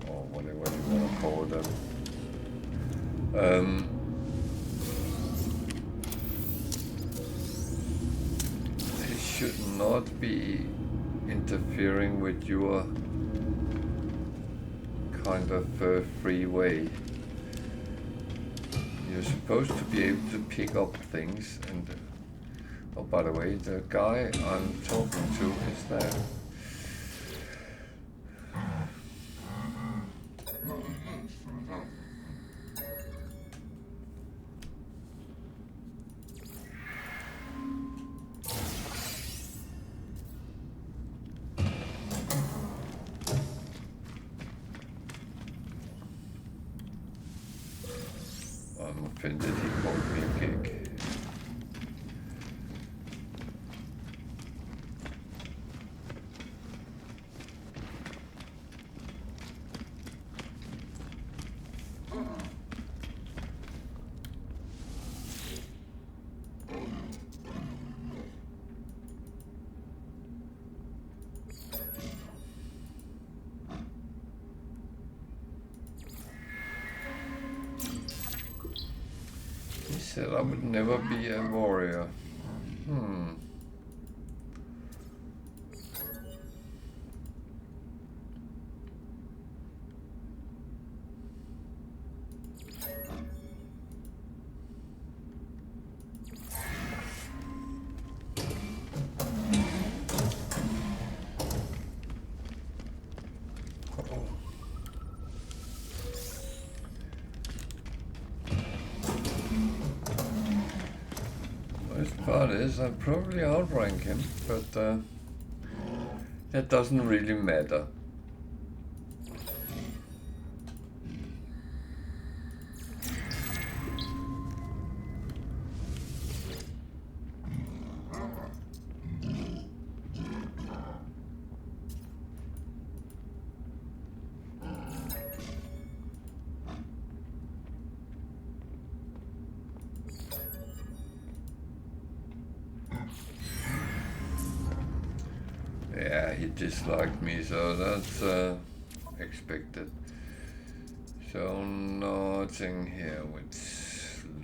or whatever you want to call them. They should not be interfering with your kind of free way. You're supposed to be able to pick up things, and oh, by the way, the guy I'm talking to is there. I'm offended he called me a kick. He said I would never be a warrior. Part is I probably outrank him, but that doesn't really matter. he disliked me, so that's expected. So nothing here which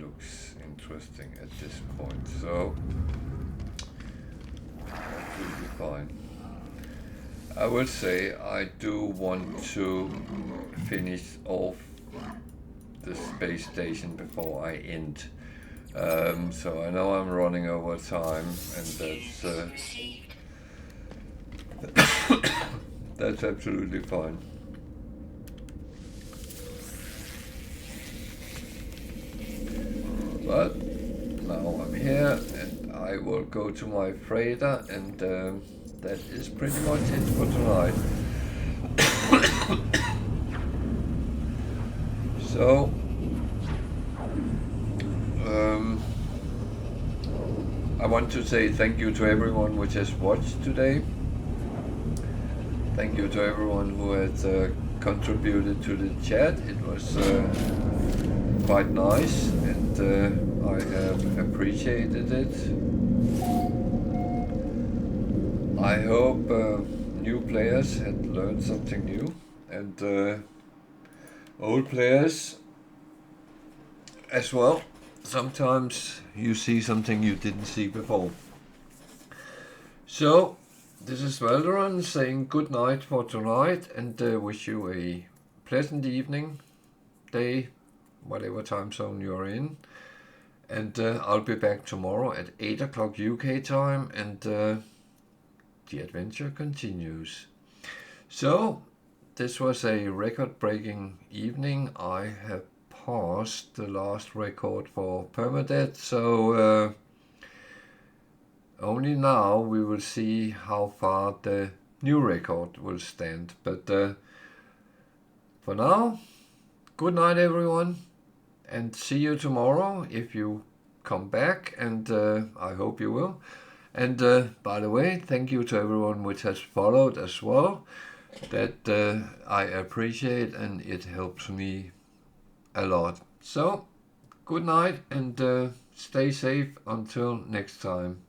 looks interesting at this point, so that will be fine. I would say I do want to finish off the space station before I end. So I know I'm running over time, and that's Received. that's absolutely fine. But now I'm here, and I will go to my freighter, and that is pretty much it for tonight. So, I want to say thank you to everyone which has watched today. Thank you to everyone who has contributed to the chat. It was quite nice, and I have appreciated it. I hope new players had learned something new, and old players as well. Sometimes you see something you didn't see before. So, this is Valderon saying good night for tonight, and wish you a pleasant evening, day, whatever time zone you're in. And I'll be back tomorrow at 8 o'clock UK time, and the adventure continues. So, this was a record-breaking evening. I have passed the last record for Permadeath, so only now we will see how far the new record will stand. But for now, good night everyone, and see you tomorrow if you come back, and I hope you will. And by the way, thank you to everyone which has followed as well. That I appreciate, and it helps me a lot. So, good night, and stay safe until next time.